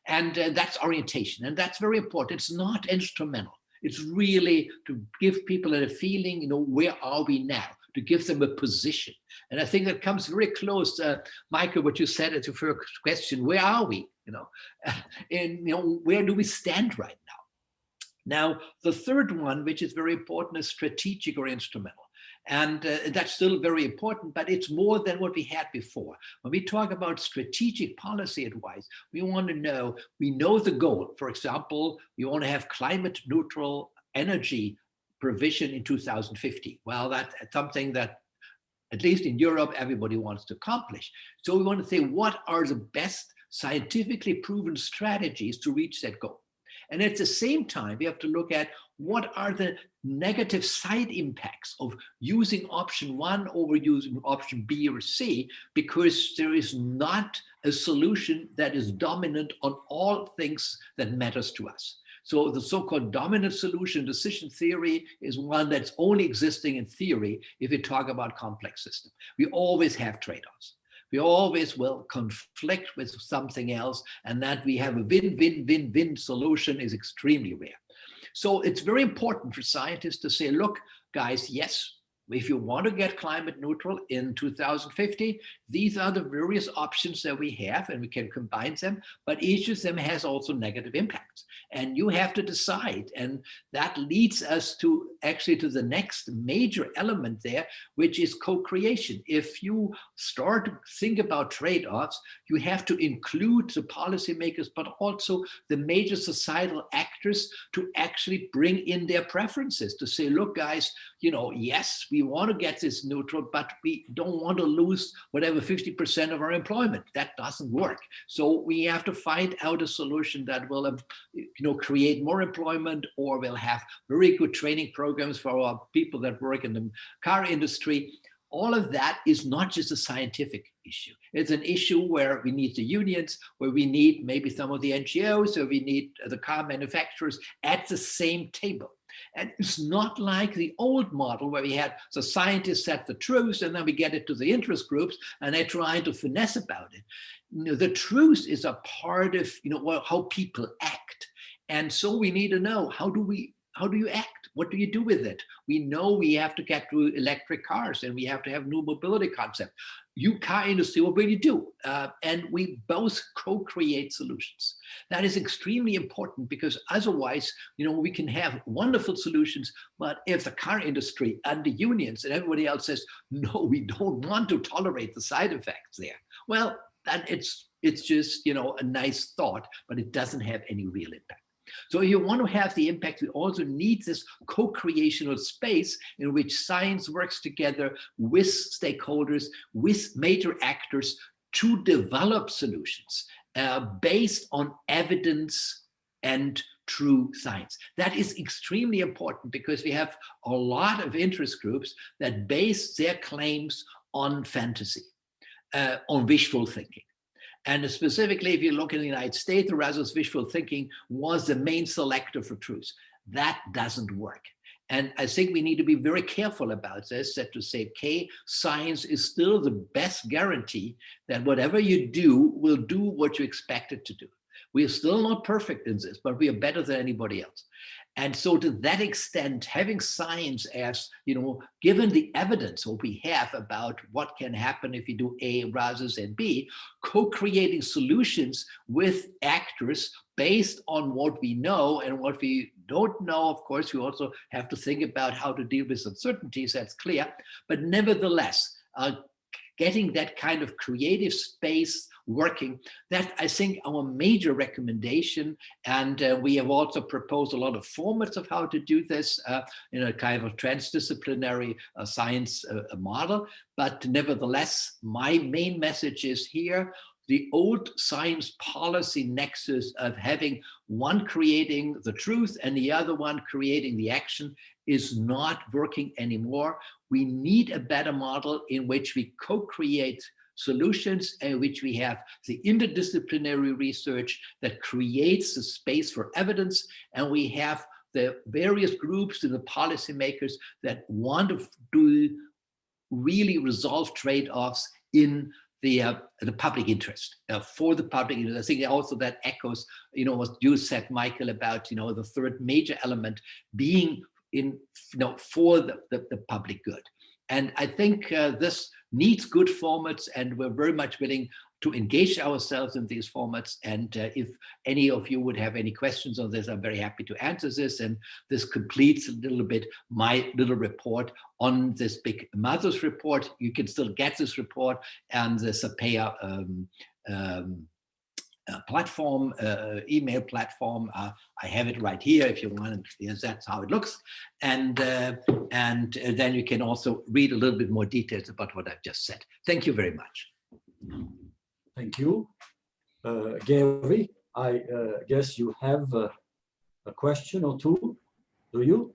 [SPEAKER 4] And that's orientation. And that's very important. It's not instrumental. It's really to give people a feeling, you know, where are we now? To give them a position. And I think that comes very close, Michael, what you said as your first question, where are we? You know, and, you know, where do we stand right now? Now, the third one, which is very important, is strategic or instrumental. And that's still very important, but it's more than what we had before. When we talk about strategic policy advice, we want to know, we know the goal. For example, we want to have climate neutral energy provision in 2050. Well, that's something that, at least in Europe, everybody wants to accomplish. So we want to say, what are the best scientifically proven strategies to reach that goal? And at the same time, we have to look at what are the negative side impacts of using option one over using option B or C, because there is not a solution that is dominant on all things that matters to us. So the so-called dominant solution decision theory is one that's only existing in theory if we talk about complex systems. We always have trade-offs. We always will conflict with something else, and that we have a win-win-win-win solution is extremely rare. So it's very important for scientists to say, look, guys, yes, if you want to get climate neutral in 2050, these are the various options that we have, and we can combine them, but each of them has also negative impacts. And you have to decide. And that leads us to actually to the next major element there, which is co-creation. If you start to think about trade-offs, you have to include the policymakers, but also the major societal actors to actually bring in their preferences, to say, look, guys, you know, yes, we want to get this neutral, but we don't want to lose whatever 50% of our employment. That doesn't work. So we have to find out a solution that will, you know, create more employment, or will have very good training programs for our people that work in the car industry. All of that is not just a scientific issue. It's an issue where we need the unions, where we need maybe some of the NGOs, or we need the car manufacturers at the same table. And it's not like the old model where we had the scientists set the truth, and then we get it to the interest groups and they're trying to finesse about it. You know, the truth is a part of, you know, how people act. And so we need to know, how do you act? What do you do with it? We know we have to get to electric cars, and we have to have new mobility concept. You car industry, what will you do? And we both co-create solutions. That is extremely important, because otherwise, you know, we can have wonderful solutions, but if the car industry and the unions and everybody else says, no, we don't want to tolerate the side effects there, well, then it's It's just, you know, a nice thought, but it doesn't have any real impact. So if you want to have the impact, we also need this co-creational space in which science works together with stakeholders, with major actors to develop solutions based on evidence and true science. That is extremely important because we have a lot of interest groups that base their claims on fantasy, on wishful thinking. And specifically, if you look in the United States, Erasmus wishful thinking was the main selector for truth. That doesn't work. And I think we need to be very careful about this, that to say, okay, science is still the best guarantee that whatever you do will do what you expect it to do. We are still not perfect in this, but we are better than anybody else. And so to that extent, having science as, you know, given the evidence what we have about what can happen if you do A rather than B, co-creating solutions with actors based on what we know and what we don't know. Of course, we also have to think about how to deal with uncertainties, that's clear. But nevertheless, getting that kind of creative space working, that I think our major recommendation, and we have also proposed a lot of formats of how to do this in a kind of transdisciplinary science model. But nevertheless, my main message is here, the old science policy nexus of having one creating the truth and the other one creating the action is not working anymore. We need a better model in which we co-create solutions, in which we have the interdisciplinary research that creates the space for evidence, and we have the various groups and the policymakers that want to do really resolve trade-offs in the public interest, for the public interest. I think also that echoes, you know, what you said, Michael, about, you know, the third major element being in, you know, for the public good. And I think this needs good formats, and we're very much willing to engage ourselves in these formats. And if any of you would have any questions on this, I'm very happy to answer this. And this completes a little bit my little report on this big MASOS report. You can still get this report and the SAPEA platform, email platform. I have it right here if you want. Yes, that's how it looks. And then you can also read a little bit more details about what I've just said. Thank you very much.
[SPEAKER 3] Thank you. Garry, I guess you have a question or two, do you?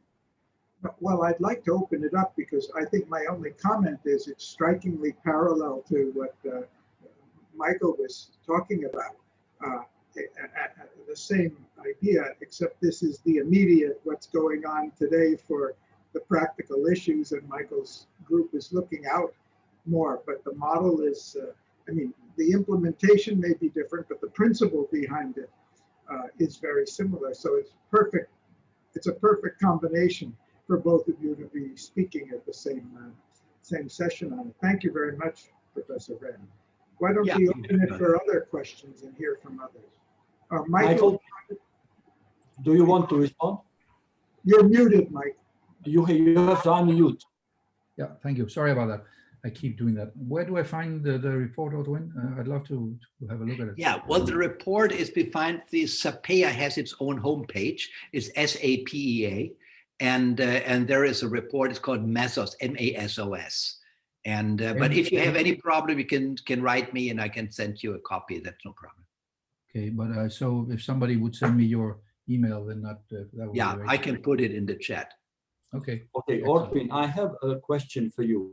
[SPEAKER 1] Well, I'd like to open it up because I think my only comment is it's strikingly parallel to what Michael was talking about. The same idea, except this is the immediate what's going on today for the practical issues, and Michael's group is looking out more. But the model is, I mean, the implementation may be different, but the principle behind it is very similar. So it's perfect. It's a perfect combination for both of you to be speaking at the same session on it. Thank you very much, Professor Renn. Why don't we open it for other questions and hear from others? Michael,
[SPEAKER 3] do you want to respond?
[SPEAKER 1] You're muted, Mike.
[SPEAKER 3] You have to unmute.
[SPEAKER 2] Yeah, thank you. Sorry about that. I keep doing that. Where do I find the report, Ortwin? I'd love to have a look at it.
[SPEAKER 4] Yeah, well, the report is behind the SAPEA has its own homepage. It's SAPEA, and there is a report. It's called MASOS, MASOS. And but if you have any problem, you can write me, and I can send you a copy. That's no problem.
[SPEAKER 2] Okay, but so if somebody would send me your email, then that would be great.
[SPEAKER 4] I can put it in the chat.
[SPEAKER 2] Okay.
[SPEAKER 3] Okay, Ortwin, I have a question for you.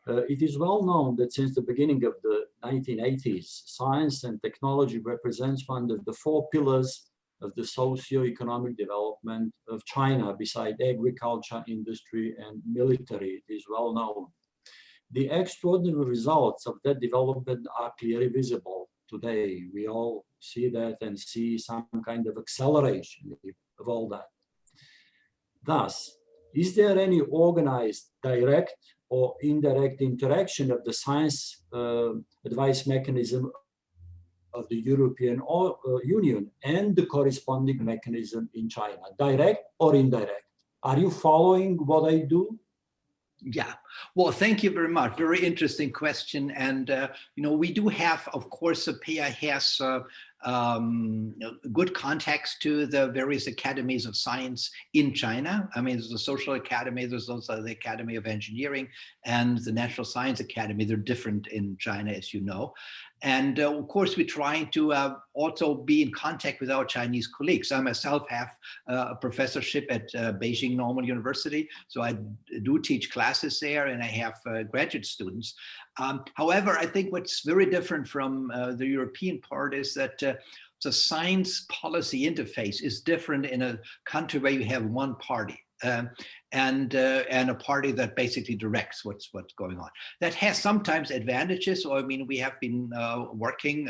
[SPEAKER 3] It is well known that since the beginning of the 1980s, science and technology represents one of the four pillars of the socio-economic development of China, beside agriculture, industry, and military. It is well known. The extraordinary results of that development are clearly visible today. We all see that and see some kind of acceleration of all that. Thus, is there any organized direct or indirect interaction of the science advice mechanism of the European Union and the corresponding mechanism in China, direct or indirect? Are you following what I do?
[SPEAKER 4] Yeah, well, thank you very much. Very interesting question. And, we do have, of course, SAPEA has good contacts to the various academies of science in China. I mean, there's the Social Academy, there's also the Academy of Engineering and the Natural Science Academy. They're different in China, as you know. And of course, we're trying to also be in contact with our Chinese colleagues. I myself have a professorship at Beijing Normal University, so I do teach classes there, and I have graduate students. However, I think what's very different from the European part is that the science policy interface is different in a country where you have one party. And a party that basically directs what's going on. That has sometimes advantages. Or I mean, we have been working,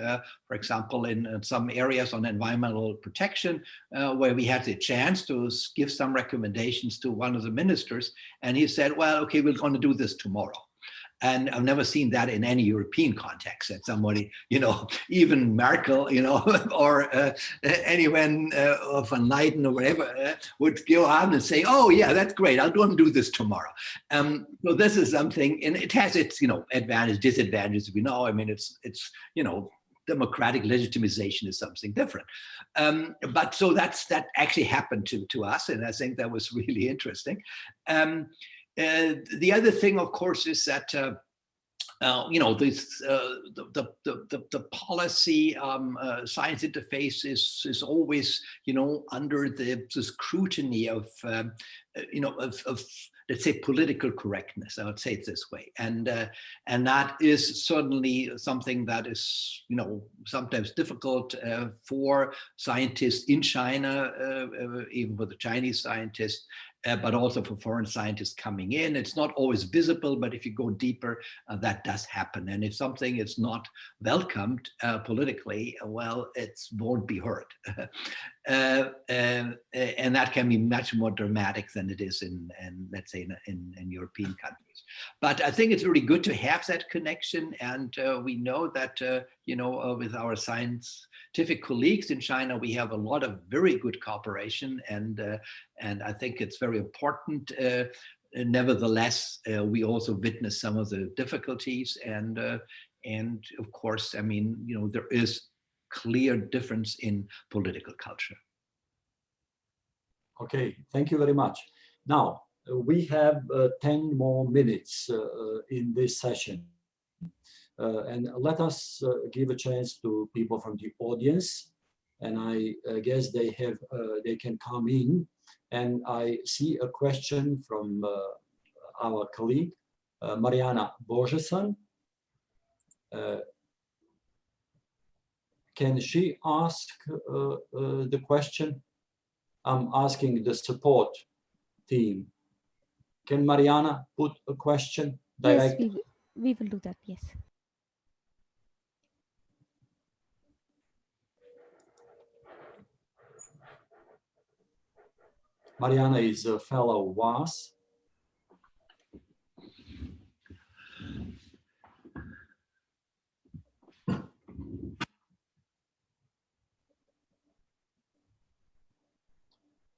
[SPEAKER 4] for example, in some areas on environmental protection, where we had the chance to give some recommendations to one of the ministers, and he said, "Well, okay, we're going to do this tomorrow." And I've never seen that in any European context, that somebody, even Merkel, or anyone von Leyen or whatever would go on and say, "Oh yeah, that's great. I'll go and do this tomorrow." So this is something, and it has its, advantages, disadvantages. We know. I mean, it's democratic legitimization is something different. But so that actually happened to us, and I think that was really interesting. The other thing, of course, is that the policy science interface is always under the scrutiny of let's say political correctness. I would say it this way, and that is certainly something that is sometimes difficult for scientists in China, even for the Chinese scientists. But also for foreign scientists coming in. It's not always visible, but if you go deeper, that does happen. And if something is not welcomed politically, well, it won't be heard. And that can be much more dramatic than it is in let's say, in European countries. But I think it's really good to have that connection. And we know that, with our scientific colleagues in China, we have a lot of very good cooperation. And I think it's very important. Nevertheless, we also witness some of the difficulties. And of course, I mean, there is clear difference in political culture.
[SPEAKER 3] Okay, thank you very much. Now, we have 10 more minutes in this session. And let us give a chance to people from the audience. And I guess they can come in. And I see a question from our colleague, Mariana Borgeson. Can she ask the question? I'm asking the support team. Can Mariana put a question direct?
[SPEAKER 5] Yes, we will do that, yes.
[SPEAKER 3] Mariana is a fellow WAAS.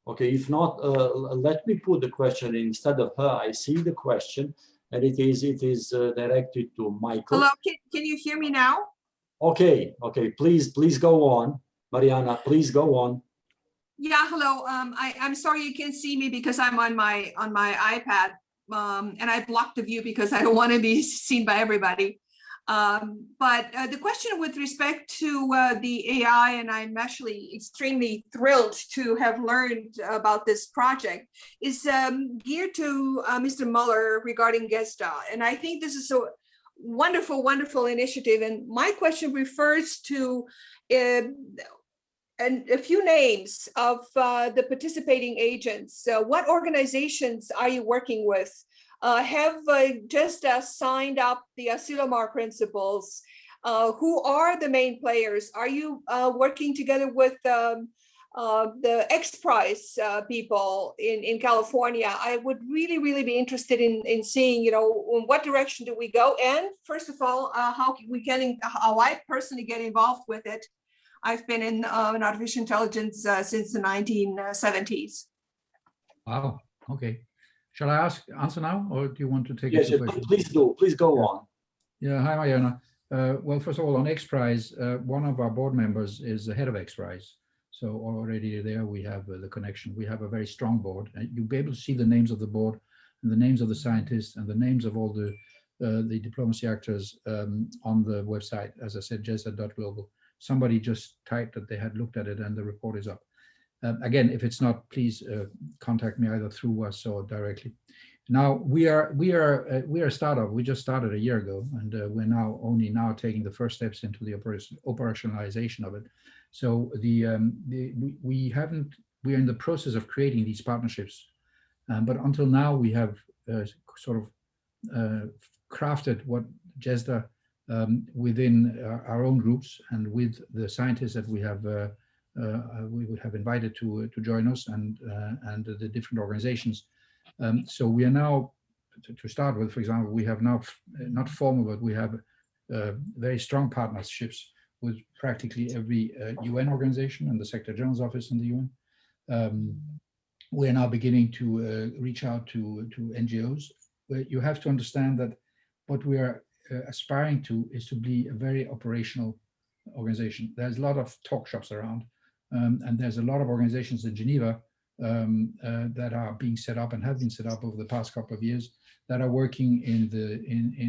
[SPEAKER 3] Okay, if not, let me put the question instead of her. I see the question, and it is directed to Michael.
[SPEAKER 6] Hello, can you hear me now?
[SPEAKER 3] Okay, please go on, Mariana. Please go on.
[SPEAKER 6] Yeah, hello. I'm sorry you can't see me because I'm on my iPad, and I blocked the view because I don't want to be seen by everybody. But the question with respect to the AI, and I'm actually extremely thrilled to have learned about this project, is geared to Mr. Möller regarding GESDA. And I think this is a wonderful, wonderful initiative. And my question refers to and a few names of the participating agents. What organizations are you working with? Have just signed up the Asilomar principles? Who are the main players? Are you working together with the X Prize people in California? I would really be interested in seeing, in what direction do we go? And first of all, how I personally get involved with it. I've been in artificial intelligence since the 1970s.
[SPEAKER 2] Wow. Okay. Shall I answer now, or do you want to take
[SPEAKER 3] Yes,
[SPEAKER 2] it? Yes,
[SPEAKER 3] please do. Please go on.
[SPEAKER 2] Yeah, hi, Mariana. Well, first of all, on XPRIZE, one of our board members is the head of XPRIZE. So already there we have the connection. We have a very strong board. And you'll be able to see the names of the board and the names of the scientists and the names of all the diplomacy actors on the website. As I said, JESDA.global. Somebody just typed that they had looked at it and the report is up. Again, if it's not, please contact me either through WAAS or directly. Now we are a startup. We just started a year ago, and we're now only taking the first steps into the operationalization of it. So we're in the process of creating these partnerships, but until now we have sort of crafted what JESDA within our own groups and with the scientists that we would have invited to join us and the different organizations. So we are now, to start with, for example, we have now, not formal, but we have very strong partnerships with practically every UN organization and the Secretary General's office in the UN. We are now beginning to reach out to NGOs. You have to understand that what we are aspiring to is to be a very operational organization. There's a lot of talk shops around, and there's a lot of organizations in Geneva that are being set up and have been set up over the past couple of years that are working in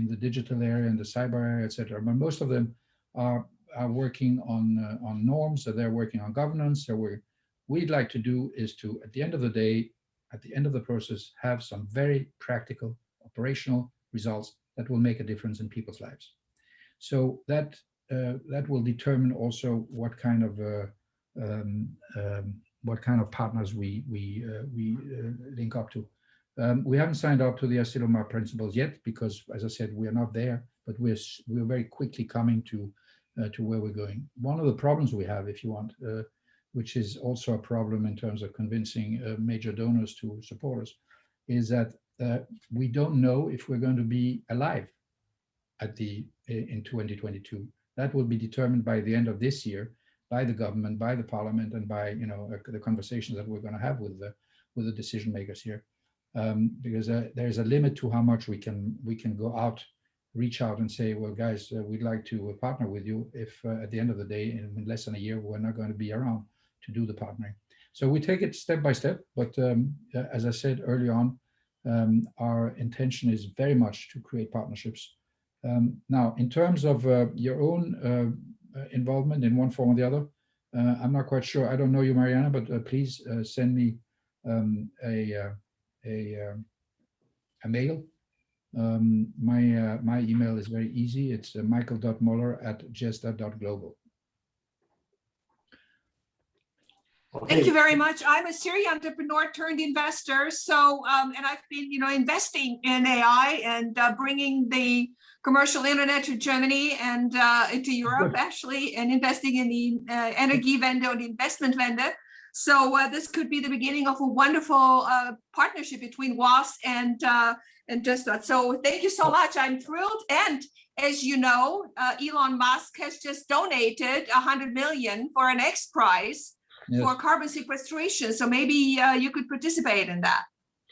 [SPEAKER 2] the digital area and the cyber area, etc. But most of them are working on norms, so they're working on governance. So what we'd like to do is to, at the end of the day, at the end of the process, have some very practical operational results that will make a difference in people's lives. So that will determine also what kind of partners we link up to. We haven't signed up to the Asilomar principles yet because, as I said, we are not there, but we're very quickly coming to where we're going. One of the problems we have, if you want, which is also a problem in terms of convincing major donors to support us, is that we don't know if we're going to be alive in 2022. That will be determined by the end of this year, by the government, by the parliament, and by the conversations that we're going to have with the decision makers here, because there's a limit to how much we can go out, reach out and say, well, guys, we'd like to partner with you. If at the end of the day, in less than a year, we're not going to be around to do the partnering. So we take it step by step. But as I said early on, our intention is very much to create partnerships. Now, in terms of your own involvement in one form or the other, I'm not quite sure. I don't know you, Mariana, but please send me a mail. My email is very easy. It's michael.moeller@jesda.global.
[SPEAKER 6] Thank you very much. I'm a serial entrepreneur turned investor. So, and I've been, investing in AI and bringing the commercial internet to Germany and into Europe, actually, and investing in the energy vendor and investment vendor. So this could be the beginning of a wonderful partnership between WAAS and JESDA. So thank you so much. I'm thrilled. And as you know, Elon Musk has just donated 100 million for an XPRIZE. Yes. For carbon sequestration. So maybe you could participate in that.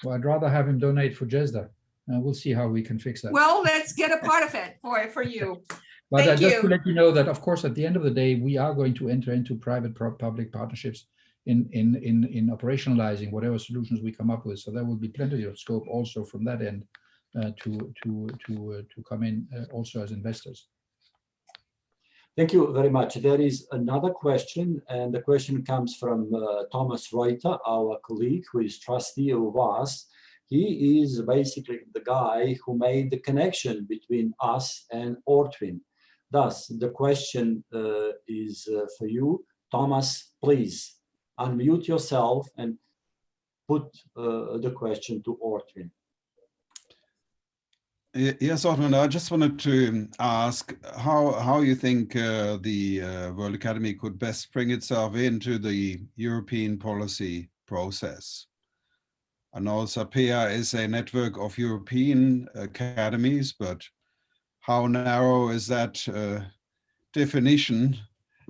[SPEAKER 2] Well, I'd rather have him donate for JESDA. We'll see how we can fix that.
[SPEAKER 6] Well, let's get a part of it for you.
[SPEAKER 2] But just to let you know that, of course, at the end of the day, we are going to enter into private-public partnerships in operationalizing whatever solutions we come up with. So there will be plenty of scope also from that end to come in also as investors.
[SPEAKER 3] Thank you very much. There is another question, and the question comes from Thomas Reuter, our colleague who is trustee of WAAS. He is basically the guy who made the connection between us and Ortwin. Thus, the question is for you. Thomas, please unmute yourself and put the question to Ortwin.
[SPEAKER 7] Yes, Ortwin, I just wanted to ask how you think the World Academy could best bring itself into the European policy process. I know SAPEA is a network of European academies, but how narrow is that definition?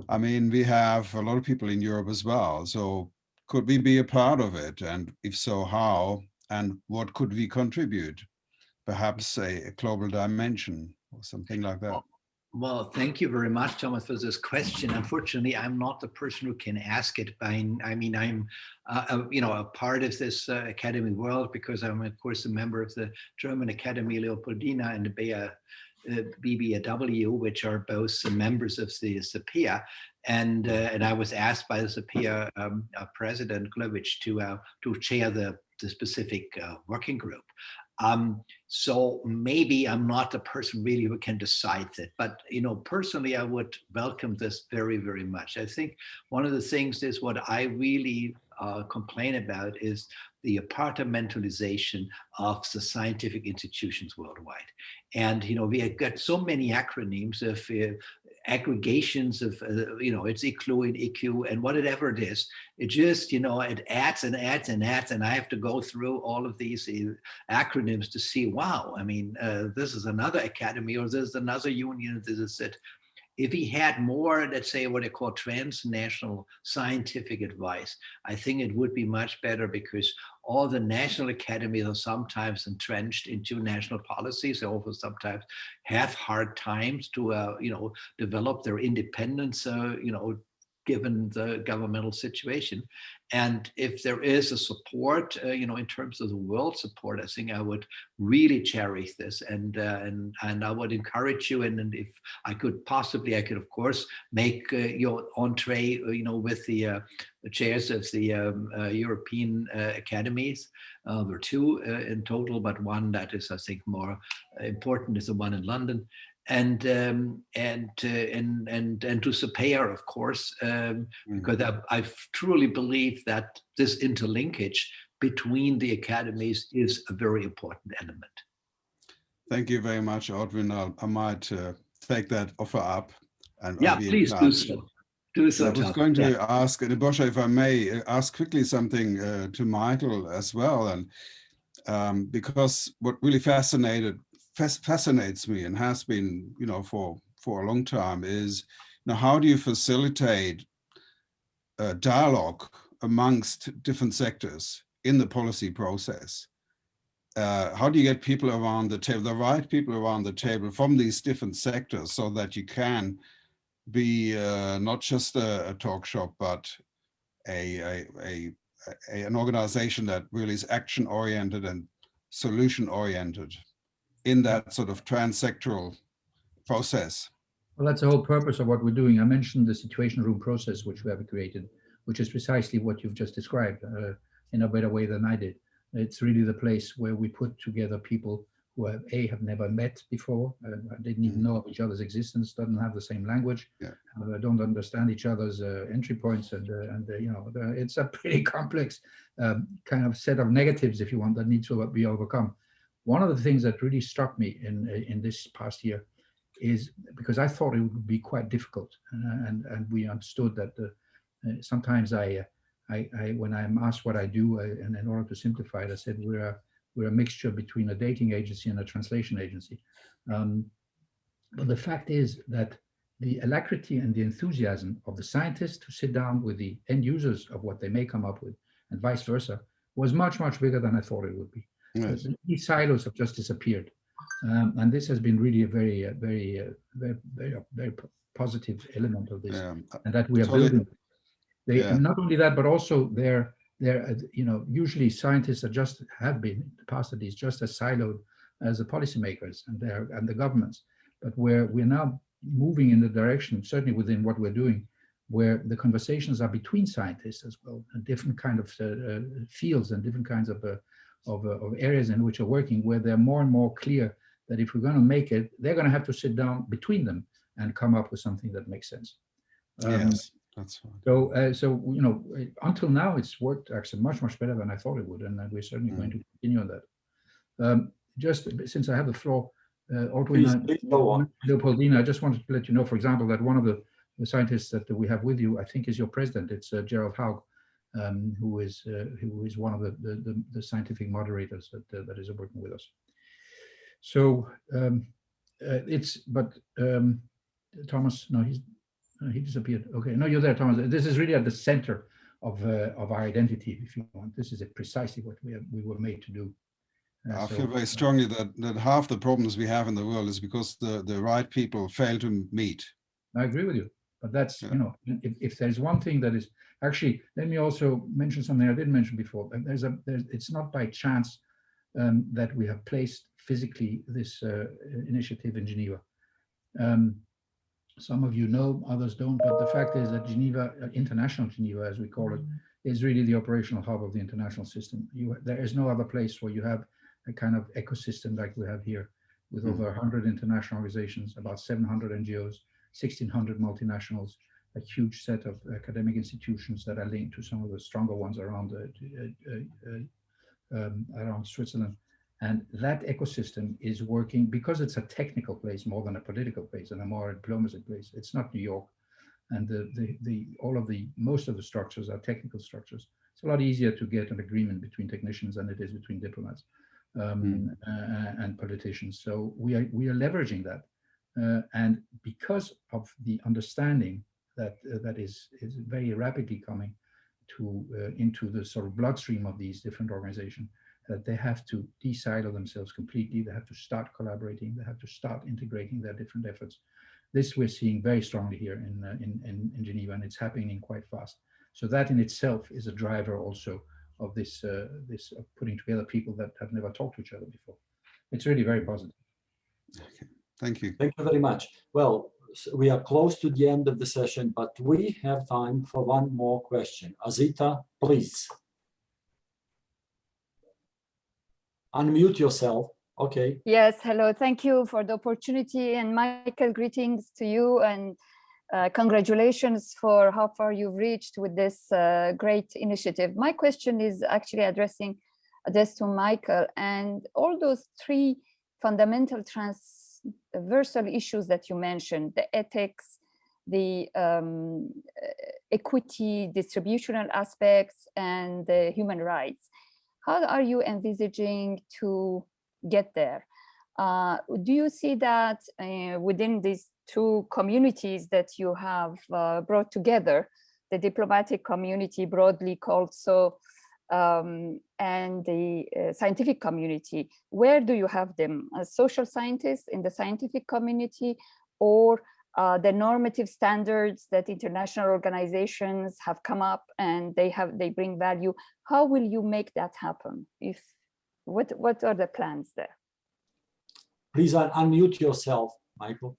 [SPEAKER 7] I mean, we have a lot of people in Europe as well, so could we be a part of it? And if so, how? and what could we contribute? Perhaps a global dimension or something like that.
[SPEAKER 4] Well, thank you very much, Thomas, for this question. Unfortunately, I'm not the person who can ask it. I mean, I'm, a part of this academy world because I'm, of course, a member of the German Academy Leopoldina and the BBAW, which are both members of the SAPEA. And I was asked by the SAPEA President Glowich to chair the specific working group. So maybe I'm not the person really who can decide that, but personally, I would welcome this very, very much. I think one of the things is what I really complain about is the apartmentalization of the scientific institutions worldwide. And, we have got so many acronyms of aggregations of, it's ICLU and IQ and whatever it is. It just, it adds and adds and adds. And I have to go through all of these acronyms to see, wow, I mean, this is another academy or this is another union, this is it. If he had more, let's say, what I call transnational scientific advice, I think it would be much better because all the national academies are sometimes entrenched into national policies. They also sometimes have hard times to, develop their independence, given the governmental situation. And if there is a support, in terms of the world support, I think I would really cherish this, and I would encourage you. And if I could possibly, I could of course make your entree, with the chairs of the European academies. There are two in total, but one that is, I think, more important is the one in London. And to SAPEA, of course, because I truly believe that this interlinkage between the academies is a very important element.
[SPEAKER 7] Thank you very much, Ortwin. I might take that offer up. And
[SPEAKER 4] yeah, please do so.
[SPEAKER 7] I was going to ask Nebojša, if I may, ask quickly something to Michael as well, and because what really fascinates me and has been, for a long time is, how do you facilitate dialogue amongst different sectors in the policy process? How do you get people around the table, the right people around the table from these different sectors, so that you can be not just a talk shop, but an organization that really is action-oriented and solution-oriented in that sort of transsectoral process?
[SPEAKER 2] Well, that's the whole purpose of what we're doing. I mentioned the situation room process, which we have created, which is precisely what you've just described in a better way than I did. It's really the place where we put together people who have never met before, didn't even know of each other's existence, doesn't have the same language, don't understand each other's entry points, and it's a pretty complex kind of set of negatives, if you want, that needs to be overcome. One of the things that really struck me in this past year is, because I thought it would be quite difficult, and we understood that sometimes when I'm asked what I do, and in order to simplify it, I said we're a mixture between a dating agency and a translation agency. But the fact is that the alacrity and the enthusiasm of the scientists to sit down with the end users of what they may come up with, and vice versa, was much, much bigger than I thought it would be. Yes. These silos have just disappeared. And this has been really a very, very, very, very, very positive element of this, and that we are building. And not only that, but also they're usually scientists have been in the past, at least, just as siloed as the policymakers and the governments. But we're now moving in the direction, certainly within what we're doing, where the conversations are between scientists as well, and different kind of fields and different kinds of areas in which are working, where they're more and more clear that if we're going to make it, they're going to have to sit down between them and come up with something that makes sense.
[SPEAKER 7] Yes, that's right.
[SPEAKER 2] So until now, it's worked actually much, much better than I thought it would, and we're certainly going to continue on that. Just since I have the floor, Ortwin, Leopoldina, I just wanted to let you know, for example, that one of the scientists that we have with you, I think, is your president. It's Gerald Haug, who is one of the scientific moderators that is working with us. So Thomas, no, he disappeared. Okay, no, you're there, Thomas. This is really at the center of our identity, if you want. This is precisely what we were made to do.
[SPEAKER 7] I feel very strongly that half the problems we have in the world is because the right people fail to meet.
[SPEAKER 2] I agree with you, but that's, you know, if there's one thing that is actually, let me also mention something I didn't mention before. It's not by chance that we have placed physically this initiative in Geneva. Some of you know, others don't, but the fact is that Geneva, International Geneva, as we call it, is really the operational hub of the international system. There is no other place where you have a kind of ecosystem like we have here, with over 100 international organizations, about 700 NGOs, 1,600 multinationals, a huge set of academic institutions that are linked to some of the stronger ones around Switzerland. And that ecosystem is working because it's a technical place more than a political place and a more diplomacy place. It's not New York, and most of the structures are technical structures. It's a lot easier to get an agreement between technicians than it is between diplomats and politicians. So we are leveraging that, and because of the understanding that that is very rapidly coming into the sort of bloodstream of these different organizations, that they have to de-silo themselves completely. They have to start collaborating. They have to start integrating their different efforts. This we're seeing very strongly here in Geneva, and it's happening quite fast. So that in itself is a driver also of this putting together people that have never talked to each other before. It's really very positive.
[SPEAKER 7] Okay. Thank you.
[SPEAKER 3] Thank you very much. Well, we are close to the end of the session, but we have time for one more question. Azita, please. Unmute yourself. Okay.
[SPEAKER 8] Yes, hello. Thank you for the opportunity. And Michael, greetings to you, and congratulations for how far you've reached with this great initiative. My question is actually addressing this to Michael, and all those three fundamental transversal issues that you mentioned, the ethics, the equity, distributional aspects, and the human rights. How are you envisaging to get there? Do you see that within these two communities that you have brought together, the diplomatic community broadly called so, and the scientific community, where do you have them? As social scientists in the scientific community, or the normative standards that international organizations have come up and they bring value? How will you make that happen? What are the plans there?
[SPEAKER 3] Please unmute yourself, Michael.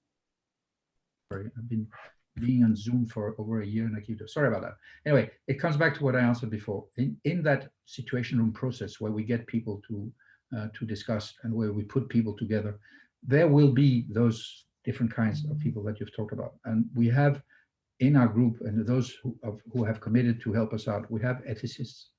[SPEAKER 2] Sorry, I've been being on Zoom for over a year and I keep it. Sorry about that. Anyway, it comes back to what I answered before. In that situation room process where we get people to discuss and where we put people together, there will be those different kinds of people that you've talked about. And we have in our group, and those who have committed to help us out, we have ethicists.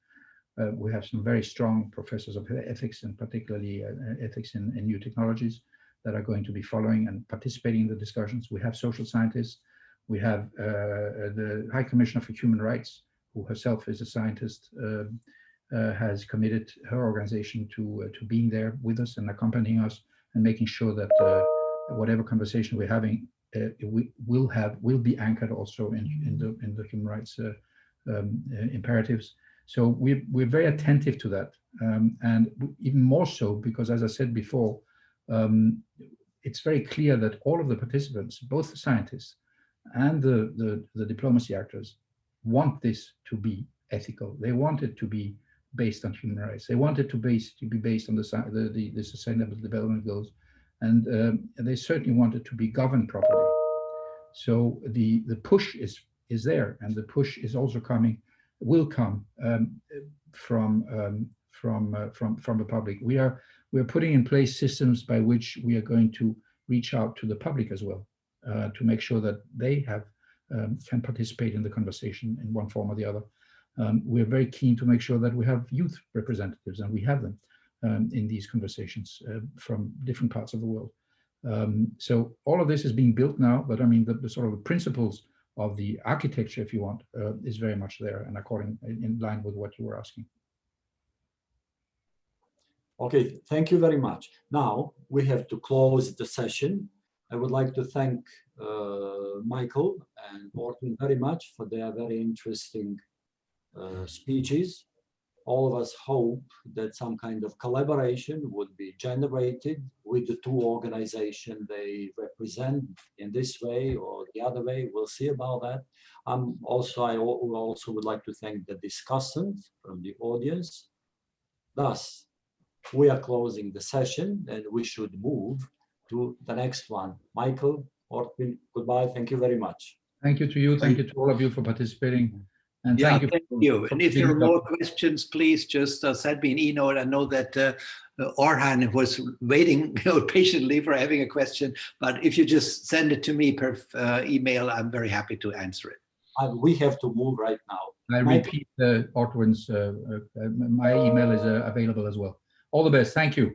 [SPEAKER 2] We have some very strong professors of ethics, and particularly ethics in new technologies, that are going to be following and participating in the discussions. We have social scientists. We have the High Commissioner for Human Rights, who herself is a scientist, has committed her organization to being there with us and accompanying us and making sure that whatever conversation we're having will be anchored also in the human rights imperatives. So we're very attentive to that, and even more so because, as I said before, it's very clear that all of the participants, both the scientists and the diplomacy actors, want this to be ethical. They want it to be based on human rights. They want it to be based on the Sustainable Development Goals, and they certainly want it to be governed properly. So the push is there, and the push is also will come from the public. We are putting in place systems by which we are going to reach out to the public as well, to make sure that they can participate in the conversation in one form or the other. We're very keen to make sure that we have youth representatives, and we have them in these conversations from different parts of the world. So all of this is being built now, but I mean the sort of the principles of the architecture, if you want, is very much there and in line with what you were asking.
[SPEAKER 3] Okay, thank you very much. Now we have to close the session. I would like to thank Michael and Ortwin very much for their very interesting speeches. All of us hope that some kind of collaboration would be generated with the two organizations they represent in this way or the other way. We'll see about that. I also would like to thank the discussants from the audience. Thus, we are closing the session and we should move to the next one. Michael, Ortwin, goodbye. Thank you very much.
[SPEAKER 2] Thank you to you. Thank you to all of you for participating. And
[SPEAKER 4] Yeah,
[SPEAKER 2] thank
[SPEAKER 4] thank you. And if there are more questions, please just send me an email. I know that Orhan was waiting patiently for having a question, but if you just send it to me per email, I'm very happy to answer it.
[SPEAKER 3] We have to move right now.
[SPEAKER 2] I repeat Ortwin's, my email is available as well. All the best. Thank you.